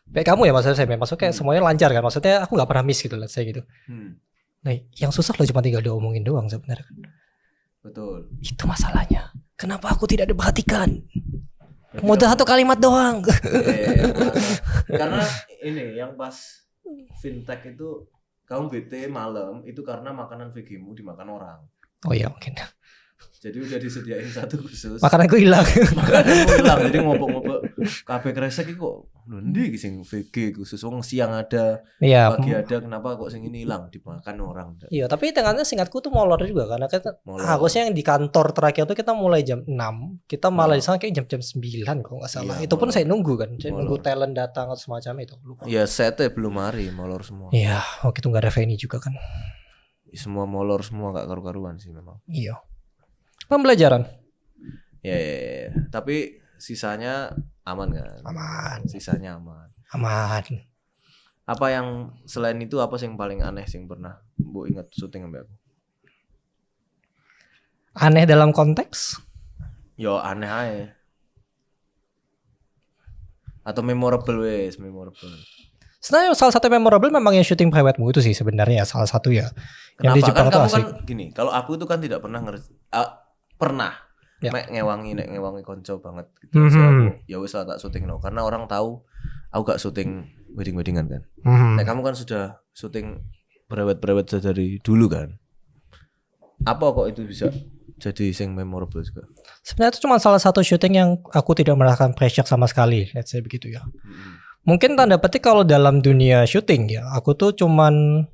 kayak kamu ya maksudnya saya maksudnya kayak semuanya lancar kan, maksudnya aku nggak pernah miss gitu lah saya gitu. Nah yang susah lo cuma tinggal diomongin doang sebenarnya kan. Betul. Itu masalahnya. Kenapa aku tidak diperhatikan? Modal satu kalimat doang. Karena ini yang pas fintech itu kamu BT malam itu karena makanan VG-mu dimakan orang. Oh iya mungkin. Jadi udah disediain satu khusus. Makananku hilang. Makananku hilang. Jadi ngobok-ngobok kabeh kresek iki kok Lho ndi sing VG khusus wong siang ada, Iya. pagi ada, kenapa kok sing ini hilang dimakan orang. Iya, tapi hitungannya singkatku tuh molor juga karena kita harusnya yang di kantor terakhir tuh kita mulai jam 6, kita malah di sana kayak jam 9 kalau nggak salah. Itu pun saya nunggu kan, saya nunggu talent datang atau semacam itu. Lupa. Ya setnya belum hari, molor semua. Iya, waktu itu nggak ada Feni juga kan. Semua molor semua, gak karu-karuan sih memang. Iya. Pembelajaran. Ya. Tapi sisanya aman kan? Aman. Sisanya aman. Aman. Apa yang selain itu apa sih yang paling aneh sih yang pernah Bu ingat syuting sampai aku? Aneh dalam konteks? Yo aneh aja. Atau memorable wes, memorable. Sebenarnya salah satu memorable memang yang syuting private-mu itu sih sebenarnya salah satu ya. Kenapa? Yang di Jepang kan kamu asik. kan gini, kalau aku tuh kan tidak pernah pernah Ya. mek ngewangi konco banget gitu. So, aku, ya wis lah tak syuting no karena orang tahu aku gak syuting weddingan kan. Nah, kamu kan sudah syuting berewet dari dulu kan. Apa kok itu bisa jadi sing memorable juga? Sebenarnya itu cuma salah satu syuting yang aku tidak merasakan pressure sama sekali, let's say begitu ya. Mungkin tanda petik kalau dalam dunia syuting ya, aku tuh cuman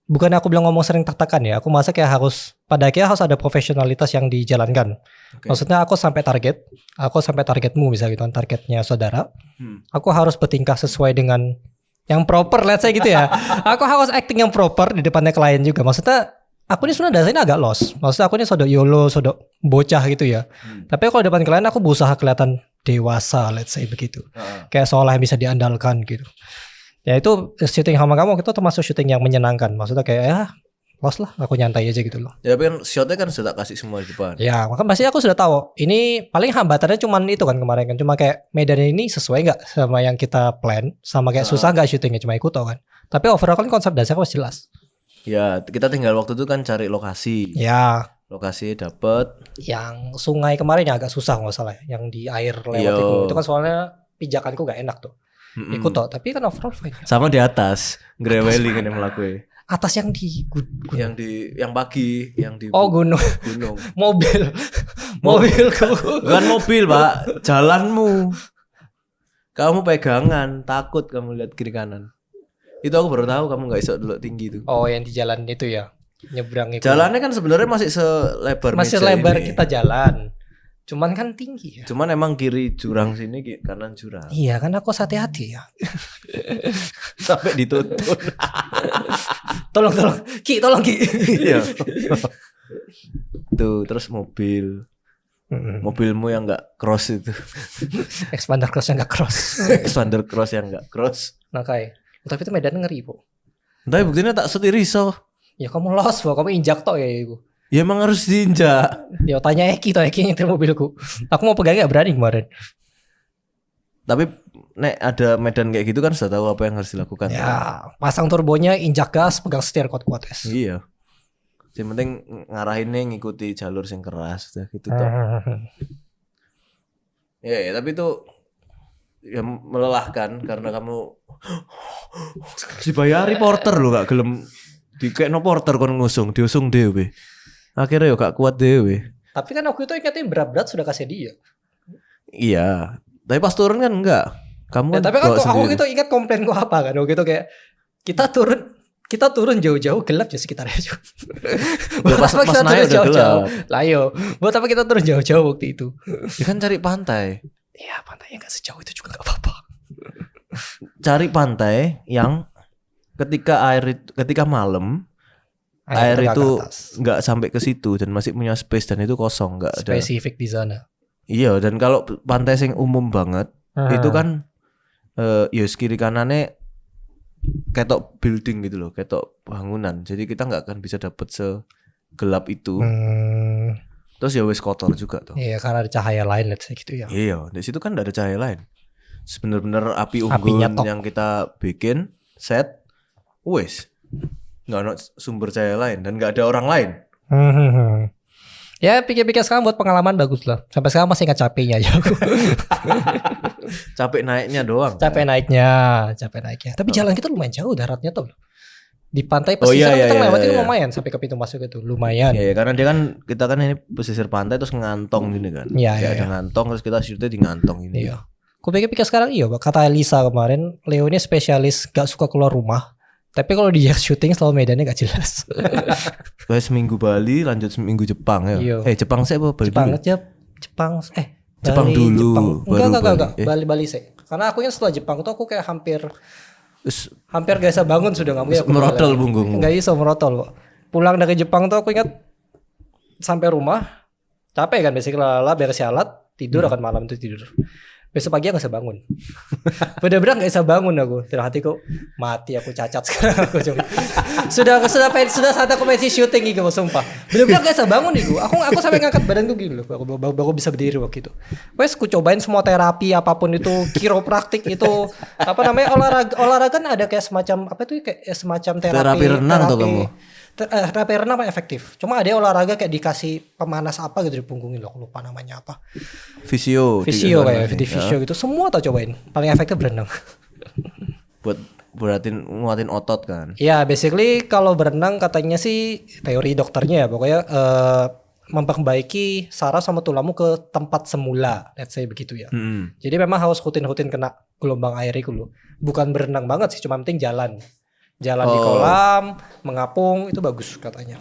bukan aku bilang ngomong sering tak-takan ya, aku merasa kayak harus pada akhirnya harus ada profesionalitas yang dijalankan. Okay. Maksudnya aku sampai targetmu misalnya gitu kan, targetnya saudara. Aku harus bertingkah sesuai dengan yang proper, let's say gitu ya. Aku harus acting yang proper di depannya klien juga. Maksudnya aku ini sebenarnya dasarnya agak lost. Maksudnya aku ini sodok YOLO, sodok bocah gitu ya. Tapi kalau depan klien aku berusaha kelihatan dewasa, let's say begitu. Kayak seolah bisa diandalkan gitu. Ya itu syuting sama kamu itu termasuk syuting yang menyenangkan. Maksudnya kayak ya lost lah, aku nyantai aja gitu loh. Ya tapi kan shotnya kan sudah kasih semua di depan. Ya maka pasti aku sudah tahu. Ini paling hambatannya cuman itu kan kemarin kan. Cuma kayak medan ini sesuai gak sama yang kita plan. Sama kayak susah gak syutingnya, cuma ikut tau kan. Tapi overall kan konsep dasarnya pasti jelas. Ya kita tinggal waktu itu kan cari lokasi. Ya. Lokasi dapet. Yang sungai kemarin yang agak susah nggak salah. Yang di air lewat itu kan soalnya pijakanku gak enak tuh. Ikut toh, tapi kan overall fine. Sama di atas, greweli kan yang melakukan. Atas yang di yang pagi, yang di gunung. Mobilku. Bukan mobil, Pak. Jalanmu. Kamu pegangan, takut kamu lihat kiri kanan. Itu aku baru tahu kamu nggak iso dulu tinggi tuh. Oh, yang di jalan itu ya. Nyebrang itu. Jalannya kan sebenarnya masih selebar masih lebar ini. Kita jalan. Cuman kan tinggi ya. Cuman emang kiri jurang sini, kanan jurang. Iya kan aku hati-hati ya. Sampai dituntun. tolong Ki. Iya. Tuh terus mobil. Mobilmu yang nggak cross itu. Expander cross yang nggak cross. Expander cross yang nggak cross. Nah kayak. Tapi itu medan ngeri po. Tapi buktinya tak setir iso. Ya kamu lost po, kamu injak tok ya itu. Ya emang harus diinjak. Ya tanya Eki yang nyetir mobilku. Aku mau pegang gak berani kemarin. Tapi nek ada medan kayak gitu kan sudah tahu apa yang harus dilakukan. Ya pasang turbonya, injak gas, pegang setir kuat-kuat es. Iya. Yang penting ngarahinnya ngikuti jalur yang keras gitu toh. Ya tapi itu ya melelahkan karena kamu dibayari porter loh gak gelem dikekno porter kon diusung dhewe. Akhirnya yo gak kuat dhewe. Tapi kan waktu itu ingatnya berat-berat sudah kasih dia. Iya. Tapi pas turun kan enggak. Kamu kan tapi kan aku itu ingat komplainku apa kan waktu itu kayak kita turun jauh-jauh gelap ya sekitarnya juga. Pas naik udah gelap. Lah yo, buat apa kita turun jauh-jauh waktu itu? Ya kan cari pantai. Iya, pantainya enggak sejauh itu juga enggak apa-apa. Cari pantai yang ketika malam air itu nggak sampai ke situ dan masih punya space dan itu kosong nggak ada spesifik di sana. Iya dan kalau pantai sing umum banget itu kan ya kiri kanannya ketok building gitu loh, ketok bangunan. Jadi kita nggak akan bisa dapet segelap itu. Terus ya wis kotor juga tuh. Iya karena ada cahaya lain let's say gitu ya. Iya di situ kan nggak ada cahaya lain. Sebenar-benar api unggun yang kita bikin set, wis nggak ada sumber cahaya lain dan nggak ada orang lain. Ya pikir-pikir sekarang buat pengalaman bagus lah. Sampai sekarang masih ingat capeknya aja aku. Capek naiknya doang. Capek naiknya. Tapi jalan kita lumayan jauh daratnya tuh. Di pantai pesisir kita lewatin lumayan sampai ke pintu masuk itu lumayan. Iya karena kita kan ini pesisir pantai terus ngantong gini kan. Iya. Ada ngantong terus kita shootnya di ngantong ini. Iya. Aku pikir-pikir sekarang iya, kata Elisa kemarin, Leo ini spesialis gak suka keluar rumah. Tapi kalau dia syuting selalu medannya gak jelas. Kayak seminggu Bali, lanjut seminggu Jepang ya. Iya. Jepang saya apa Bali Jepang dulu? aja, Jepang Jepang Bali, dulu, Jepang. baru Enggak. Bali. Bali sih. Karena aku yang setelah Jepang tuh aku kayak hampir gak bisa bangun sudah nggak mungkin aku merotol punggungmu. Nggak bisa merotol kok. Pulang dari Jepang tuh aku ingat sampai rumah capek kan, basically beres alat tidur akan malam itu tidur. Besok pagi aku gak bisa bangun. Bener-bener gak bisa bangun aku. Dalam hatiku mati, aku cacat sekarang aku coba. Sudah saat aku masih syuting gitu, sumpah. Bener-bener gak bisa bangun itu. Aku sampai ngangkat badanku gini loh. Baru bisa berdiri waktu itu. Wes ku cobain semua terapi apapun itu, kiropraktik itu, apa namanya, olahraga kan ada kayak semacam apa itu, kayak semacam terapi renang tuh kamu. Terapi renang apa efektif. Cuma ada olahraga kayak dikasih pemanas apa gitu di punggungin loh, aku lupa namanya apa. Visio kayak visio gitu. Semua tak cobain. Paling efektif berenang. Buat nguatin otot kan. Ya, basically kalau berenang katanya sih teori dokternya ya, pokoknya memperbaiki saraf sama tulangmu ke tempat semula, let's say begitu ya. Jadi memang harus rutin kena gelombang air itu loh. Bukan berenang banget sih, cuma penting jalan di kolam, mengapung, itu bagus katanya.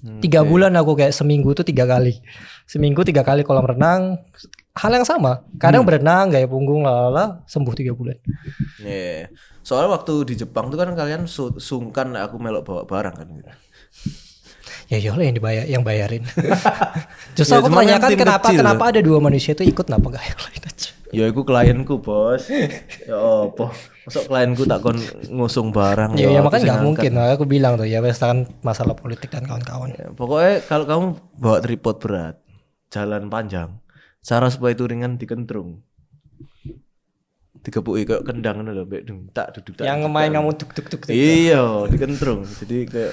3 bulan aku kayak seminggu tuh 3 kali. Seminggu 3 kali kolam renang. Hal yang sama. Kadang berenang, gaya punggung, sembuh 3 bulan. Yeah. Soalnya waktu di Jepang tuh kan kalian sungkan aku melok bawa barang kan gitu. Ya yolah yang bayarin. Justru aku tanyakan kenapa ada 2 manusia itu ikut, kenapa gak yang lain aja. Ya aku klienku bos. Ya apa? Masuk klienku tak kon ngusung barang. Ya makanya gak mungkin. Aku bilang tuh ya kan masalah politik dan kawan-kawan. Ya, pokoknya kalau kamu bawa tripod berat, jalan panjang, cara supaya itu ringan dikentrung. Dikepui kayak kendang ngono lho, mbek duduk. Yang main kamu duk. Iya, dikentrung. Jadi kayak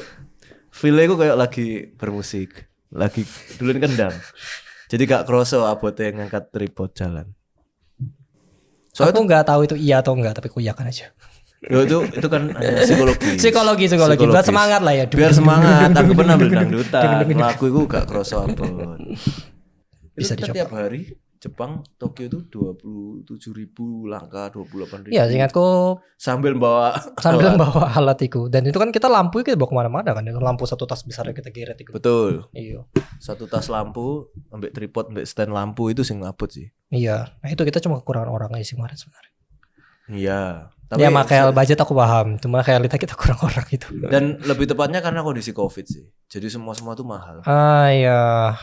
feel-nya aku kayak lagi bermusik, lagi duluin kendang. Jadi gak kroso abote yang ngangkat tripod jalan. Soalnya aku nggak tahu itu iya atau enggak, tapi aku yakan aja. Yo itu kan psikologi. Biar semangat lah ya. Biar semangat. Aku pernah dangdutan. Lagu itu gak kroso abot. Bisa dicoba. Setiap hari Jepang, Tokyo itu 27.000 langkah, 28.000. Iya, ingatku sambil bawa alat itu. Dan itu kan kita lampu kita bawa kemana-mana kan. Lampu satu tas besar kita geret itu. Betul. Iya. Satu tas lampu, ambil tripod, ambil stand lampu itu sing ngabut sih. Iya. Nah itu kita cuma kekurangan orang aja sih kemarin sebenarnya. Iya. Tapi ya makanya budget aku paham. Cuma realita kita kurang orang itu. Dan lebih tepatnya karena kondisi COVID sih. Jadi semua tuh mahal. Iya.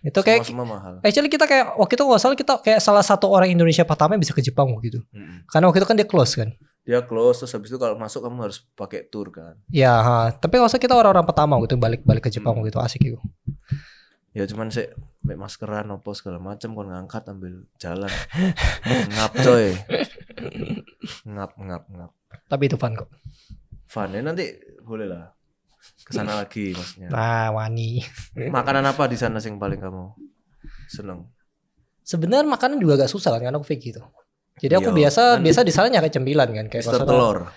Itu kayak semua mahal. Actually kita kayak waktu itu nggak salah kita kayak salah satu orang Indonesia pertama yang bisa ke Jepang gitu. Karena waktu itu kan dia close kan. Dia close, terus habis itu kalau masuk kamu harus pakai tour kan. Iya. Tapi nggak usah, kita orang-orang pertama gitu balik ke Jepang gitu, asik gitu. Ya cuman sih maskeran opo segala macam kon ngangkat ambil jalan. Ngap coy. Ngap. Tapi itu fun kok. Fun ya, nanti boleh lah kesana lagi maksudnya. Nah, wani. Makanan apa di sana sing paling kamu seneng? Sebenarnya makanan juga agak susah kan, karena aku vegan gitu. Jadi aku biasa di sana nyari cemilan kan, kayak telur.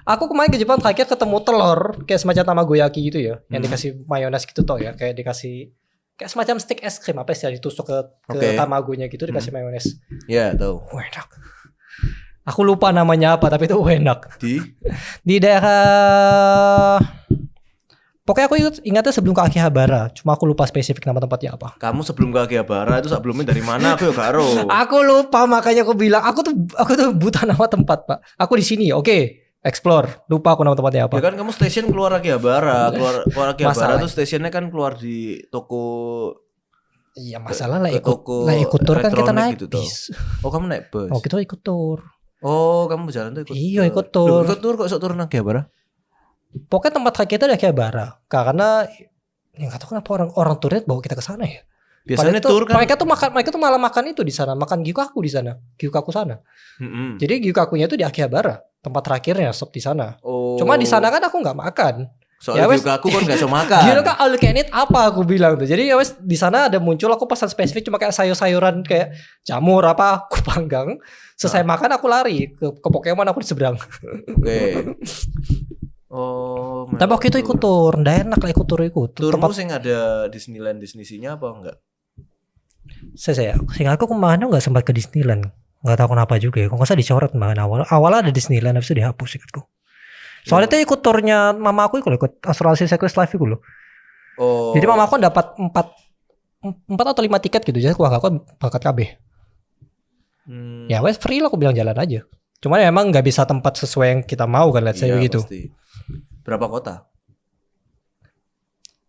Aku kemarin ke Jepang terakhir ketemu telur kayak semacam tamagoyaki gitu ya, yang dikasih mayones gitu toh ya, kayak dikasih kayak semacam stick es krim apa sih, ditusuk ke tamagonya gitu, dikasih mayones. Iya, tahu. Enak. Aku lupa namanya apa, tapi itu enak. Di daerah, pokoknya aku ingatnya sebelum ke Akihabara, cuma aku lupa spesifik nama tempatnya apa. Kamu sebelum ke Akihabara itu sebelumnya dari mana? Aku ya gak tahu. Aku lupa, makanya aku bilang aku tuh buta nama tempat, Pak. Aku di sini, oke. Explore. Lupa aku nama tempatnya apa. Ya kan kamu stasiun keluar Akihabara, keluar Akihabara tuh stasiunnya kan keluar di toko. Iya, masalah lah ikut tur kan kita naik gitu bis. Oh, kamu naik bus. Oh, kita ikut tur. Oh, kamu berjalan tuh ikut. Iya, ikut tur. Ikut tur kok sok turun Akihabara? Pokoknya tempat terakhir kita ada Akihabara. Karena yang nggak tahu kenapa orang turnya bawa kita ke sana ya. Biasanya tur kan. Mereka tuh malah makan itu di sana, makan gyukaku di sana. Gyukaku sana. Jadi gyukakunya itu di Akihabara, tempat terakhirnya stop di sana. Oh. Cuma di sana kan aku nggak makan. Soalnya gyukaku kan nggak bisa makan. Gila kan all you can eat apa aku bilang tuh. Jadi ya wes di sana ada muncul, aku pesan spesifik cuma kayak sayur-sayuran kayak jamur apa aku panggang. Selesai makan aku lari ke Pokemon, aku di seberang. Oke. Oh. Tapi waktu itu ikut tur, ndak enak lah ikut tur. Turmu sing ada Disneyland Disney-nya apa enggak? Sehingga aku kemana nggak sempat ke Disneyland. Nggak tahu kenapa juga ya. Kok nggak usah dicoret malah awalnya ada Disneyland, habis itu dihapus ingatku. Soalnya tuh ikut turnya mama aku ikut asuransi Cyclist Life itu loh. Oh. Jadi mama aku dapat 4 atau 5 tiket gitu. Jadi keluarga aku berangkat KB. Ya wes free lah, aku bilang jalan aja. Cuman memang nggak bisa tempat sesuai yang kita mau kan, let's say begitu. Pasti. Berapa kota?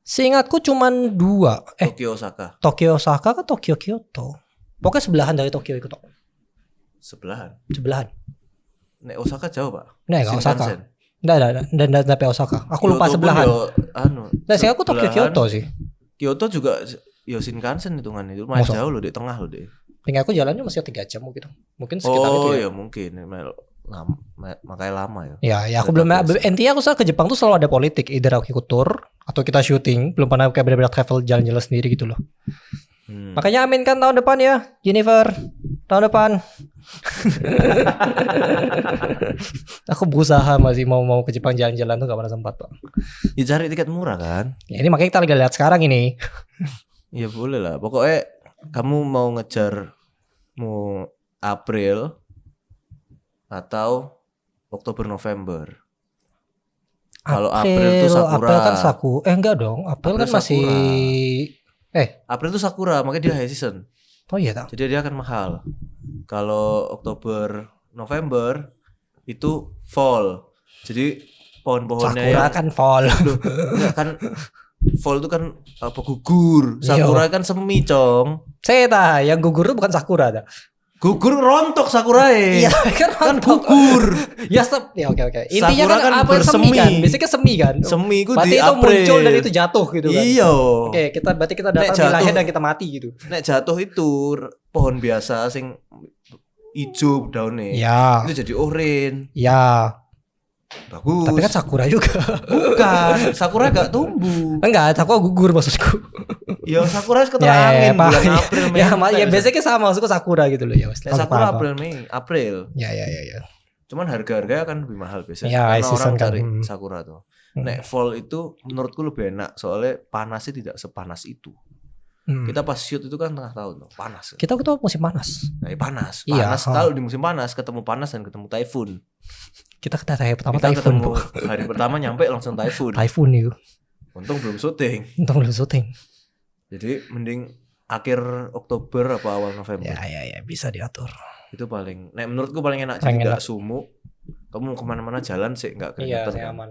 Seingatku cuman 2. Tokyo Osaka ke Tokyo Kyoto. Pokoknya sebelahan dari Tokyo itu. Sebelahan. Nek Osaka jauh pak? Nek nggak Osaka. Nggak sampai Osaka. Aku lupa sebelahan. Nah saya aku Tokyo Kyoto sih. Kyoto juga ya Shinkansen hitungannya itu masih jauh loh, di tengah loh deh. Tinggal aku jalannya masih 3 jam gitu. Mungkin sekitar itu ya. Oh ya mungkin. Makanya lama ya. Ya aku belum. Intinya aku ke Jepang tuh selalu ada politik. Either aku ikut tour atau kita syuting. Belum pernah kayak benar-benar travel jalan-jalan sendiri gitu loh. Makanya amin kan tahun depan ya, Jennifer. Tahun depan. Aku berusaha masih mau ke Jepang jalan-jalan tuh gak pernah sempat pak. Ya cari tiket murah kan. Ya, ini makanya kita lagi lihat sekarang ini. Ya boleh lah. Pokoknya kamu mau ngejar mau April atau Oktober November. Kalau April itu Sakura. April kan enggak dong. April kan masih April itu Sakura, makanya dia high season. Oh iya tak. Jadi dia akan mahal. Kalau Oktober November itu fall. Jadi pohon-pohonnya Sakura kan fall. Kan fall itu kan apa gugur. Sakura kan semi, Cong. Saya yang gugur itu bukan Sakura dah. Gugur rontok sakurae. Iya kan gugur. Ya oke. Intinya kan apa semi kan? Biasanya semi kan. Semi itu berarti di itu April. Muncul dan itu jatuh gitu kan. Iya. Oke, berarti kita datang di lahir dan kita mati gitu. Nek jatuh itu pohon biasa sing hijau daunnya. Ya. Itu jadi oranye. Ya. Bagus. Tapi kan Sakura juga. Bukan, Sakura gak tumbuh. Enggak, Sakura gugur maksudku. Ya Sakura ketara angin bulan April Mei. Ya biasanya sama maksudku Sakura gitu loh ya. Sakura April. Ya. Cuman harga-harganya kan lebih mahal biasanya. Ya, karena orang kan. cari Sakura tuh. Nek fall itu menurutku lebih enak soalnya panasnya tidak sepanas itu. Kita pas shoot itu kan tengah tahun tuh, panas. Kita tuh musim panas. Nah, panas. Iya, kalau di musim panas ketemu panas dan ketemu typhoon. Kita hari pertama kita typhoon. Hari pertama nyampe langsung typhoon. Typhoon itu. Untung belum syuting. Jadi mending akhir Oktober apa awal November. Ya bisa diatur. Itu paling. Nah menurutku paling enak. Jadi nggak sumuk. Kamu kemana-mana jalan sih nggak keringetan. Iya, aman.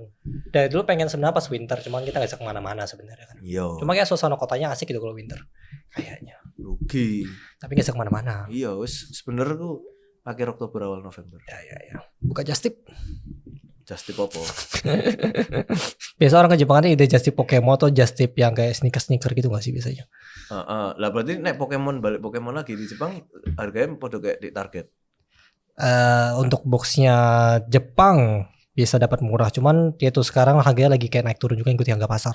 Dari dulu pengen sebenarnya pas winter, cuman kita nggak bisa kemana-mana sebenarnya kan. Iya. Cuma kayak suasana kotanya asik gitu kalau winter. Kayaknya. Rugi. Tapi nggak bisa kemana-mana. Iya, sebenarnya tuh akhir Oktober awal November. Ya. Buka Just Tip apa? Biasa orang ke Jepang kan ide Just Tip Pokemon atau Just Tip yang kayak sneaker gitu nggak sih biasanya? Lah berarti naik balik Pokemon lagi di Jepang harganya podo kayak di Target. Untuk boxnya Jepang bisa dapat murah, cuman dia tuh sekarang harganya lagi kayak naik turun juga ikuti harga pasar.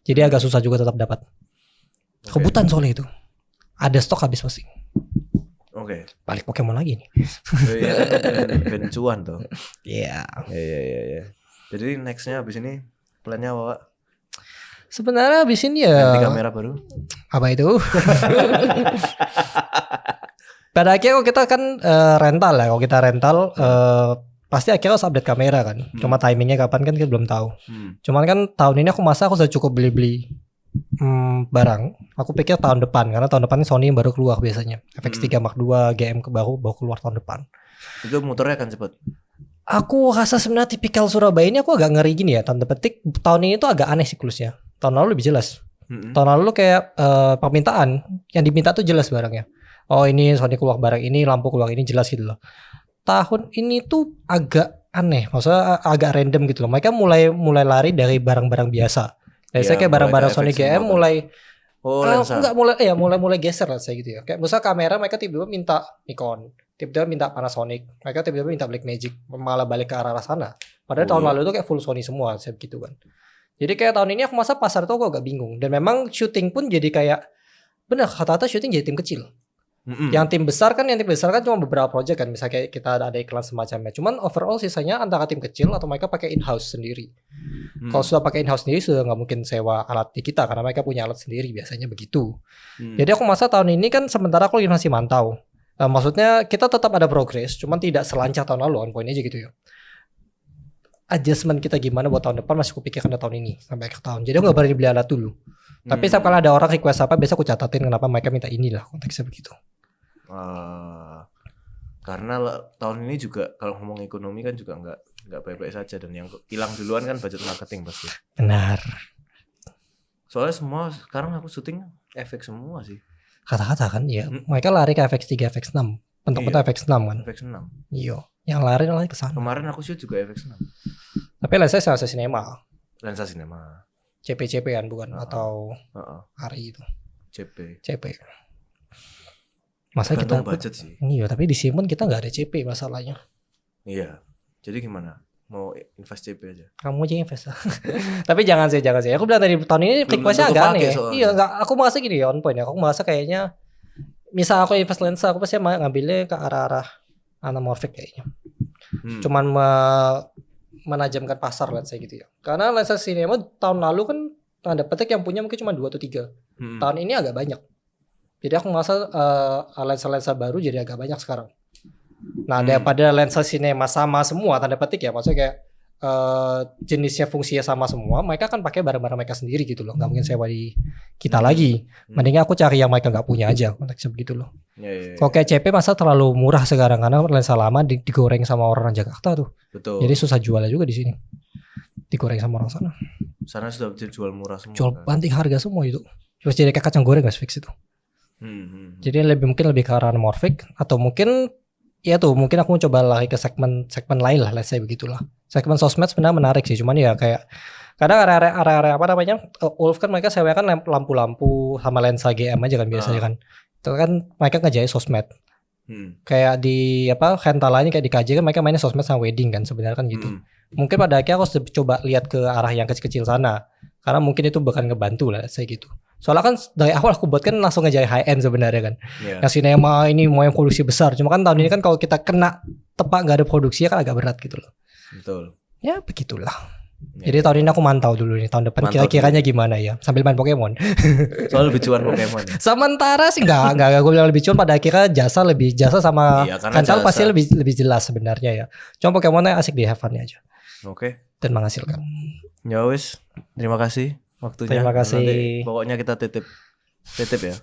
Jadi agak susah juga tetap dapat. Kebutan soalnya itu. Ada stok habis pasti. Oke. Balik Pokemon lagi nih. Iya, ben cuan tuh. Iya. Iya. Jadi nextnya habis ini plannya apa, Pak? Sebenarnya habis ini ya. Ganti kamera baru. Apa itu? Pada akhirnya kalau kita kan rental ya. Kalau kita rental pasti akhirnya harus update kamera kan. Cuma timingnya kapan kan kita belum tahu. Cuman kan tahun ini aku sudah cukup beli barang. Aku pikir tahun depan karena tahun depan Sony baru keluar biasanya. FX3 Mark II GM baru keluar tahun depan. Itu motornya akan cepet. Aku rasa sebenarnya tipikal Surabaya ini aku agak ngeri gini ya. Tanda petik tahun ini tuh agak aneh siklusnya. Tahun lalu lebih jelas. Tahun lalu kayak permintaan yang diminta tuh jelas barangnya. Oh ini Sony keluar barang ini, lampu keluar ini jelas gitu loh. Tahun ini tuh agak aneh, maksudnya agak random gitu loh. Mereka mulai lari dari barang-barang biasa. Biasanya kayak barang-barang Sony GM mulai mulai geser lah saya gitu ya. Kayak misalnya kamera mereka tiba-tiba minta Nikon, tiba-tiba minta Panasonic, mereka tiba-tiba minta Blackmagic, malah balik ke arah sana. Padahal tahun lalu tuh kayak full Sony semua, saya begitu kan. Jadi kayak tahun ini aku pasar tuh aku agak bingung. Dan memang syuting pun jadi kayak benar kata-kata syuting jadi tim kecil. Yang tim besar kan cuma beberapa project kan, misalnya kayak kita ada iklan semacamnya. Cuman overall sisanya antara tim kecil atau mereka pakai in-house sendiri. Kalau sudah pakai in-house sendiri sudah nggak mungkin sewa alat di kita karena mereka punya alat sendiri biasanya begitu. Jadi aku masa tahun ini kan sementara aku masih mantau. Maksudnya kita tetap ada progres, cuman tidak selancar tahun lalu, on point aja gitu ya. Adjustment kita gimana buat tahun depan masih kupikirkan tahun ini sampai akhir tahun. Jadi aku nggak berani beli alat dulu. Tapi setiap kali ada orang request apa, biasa aku catatin kenapa mereka minta inilah, konteksnya begitu. Karena tahun ini juga kalau ngomong ekonomi kan juga nggak baik-baik saja, dan yang hilang duluan kan budget marketing pasti. Benar. Soalnya semua sekarang aku syuting FX semua sih. Kata-kata kan ya, mereka lari ke FX3, FX6, bentuk-bentuk FX6 kan. FX6. Iya, yang lari ke sana. Kemarin aku shoot juga FX6. Tapi lensa sinema. Lensa sinema. CP kan bukan atau Ari itu. CP. Masa kita budget sih. Iya, tapi di Simon kita nggak ada CP masalahnya. Iya. Jadi gimana? Mau invest CP aja? Kamu aja invest. Tapi jangan sih. Aku bilang tadi tahun ini requestnya agak aneh. Iya, nggak. Aku merasa gini ya, on point ya. Aku merasa kayaknya, misal aku invest lensa, aku pasti ngambilnya ke arah anamorphic kayaknya. Cuman menajamkan pasar lensa gitu ya. Karena lensa sinema tahun lalu kan tanda petik yang punya mungkin cuma 2 atau 3. Tahun ini agak banyak. Jadi aku merasa lensa-lensa baru jadi agak banyak sekarang. Nah, daripada lensa sinema sama semua tanda petik ya, maksudnya kayak jenisnya fungsinya sama semua, mereka kan pakai barang-barang mereka sendiri gitu loh. Nggak mungkin sewa di kita lagi. Mendingnya aku cari yang mereka nggak punya aja, konteksnya begitu loh. Kalau kayak CP masa terlalu murah sekarang karena lensa lama digoreng sama orang Jakarta tuh. Betul. Jadi susah jualnya juga di sini. Digoreng sama orang sana. Sana sudah jual murah semua. Jual banting harga semua itu. Terus jadi kayak kacang goreng guys fix itu. Jadi mungkin lebih ke arah anamorphic atau mungkin ya tuh mungkin aku mau coba lari ke segmen lain lah, let's say begitulah. Segmen sosmed sebenarnya menarik sih, cuman ya kayak kadang area apa namanya Wolf kan mereka sewakan lampu-lampu sama lensa GM aja kan biasanya kan. Itu kan mereka ngejahit sosmed. Kayak di Kentala kayak di KJ kan mereka mainnya sosmed sama wedding kan sebenarnya kan gitu. Mungkin pada akhirnya aku harus coba lihat ke arah yang kecil-kecil sana. Karena mungkin itu bakal ngebantu lah saya gitu. Soalnya kan dari awal aku buat kan langsung ngejahit high end sebenarnya kan. Yang sinema ini mau yang produksi besar. Cuma kan tahun ini kan kalau kita kena tepak gak ada produksinya kan agak berat gitu loh. Betul. Ya begitulah. Jadi tahun ini aku mantau dulu nih, tahun depan kira-kiranya gimana ya, sambil main Pokemon. Soal lebih cuan Pokemon. Sementara sih enggak gue bilang lebih cuan, pada akhirnya jasa sama Kancal pasti lebih jelas sebenarnya ya. Cuma Pokemonnya asik di have fun-nya aja. Oke. Dan menghasilkan. Ya wis, terima kasih waktunya. Terima kasih. Nanti pokoknya kita titip ya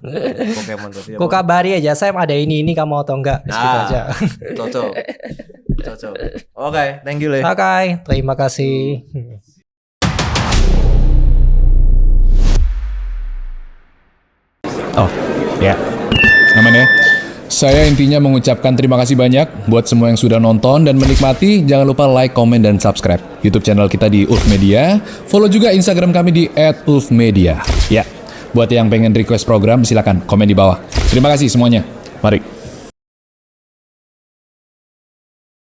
Pokemon tadi. Kok kabari aja saya ada ini kamu mau atau enggak? Gitu aja. Cocok. Oke, thank you Le. Oke, terima kasih. Oh, ya. Aman ya. Saya intinya mengucapkan terima kasih banyak buat semua yang sudah nonton dan menikmati. Jangan lupa like, komen, dan subscribe YouTube channel kita di Ulf Media. Follow juga Instagram kami di @ulfmedia. Ya, buat yang pengen request program silakan komen di bawah. Terima kasih semuanya. Mari.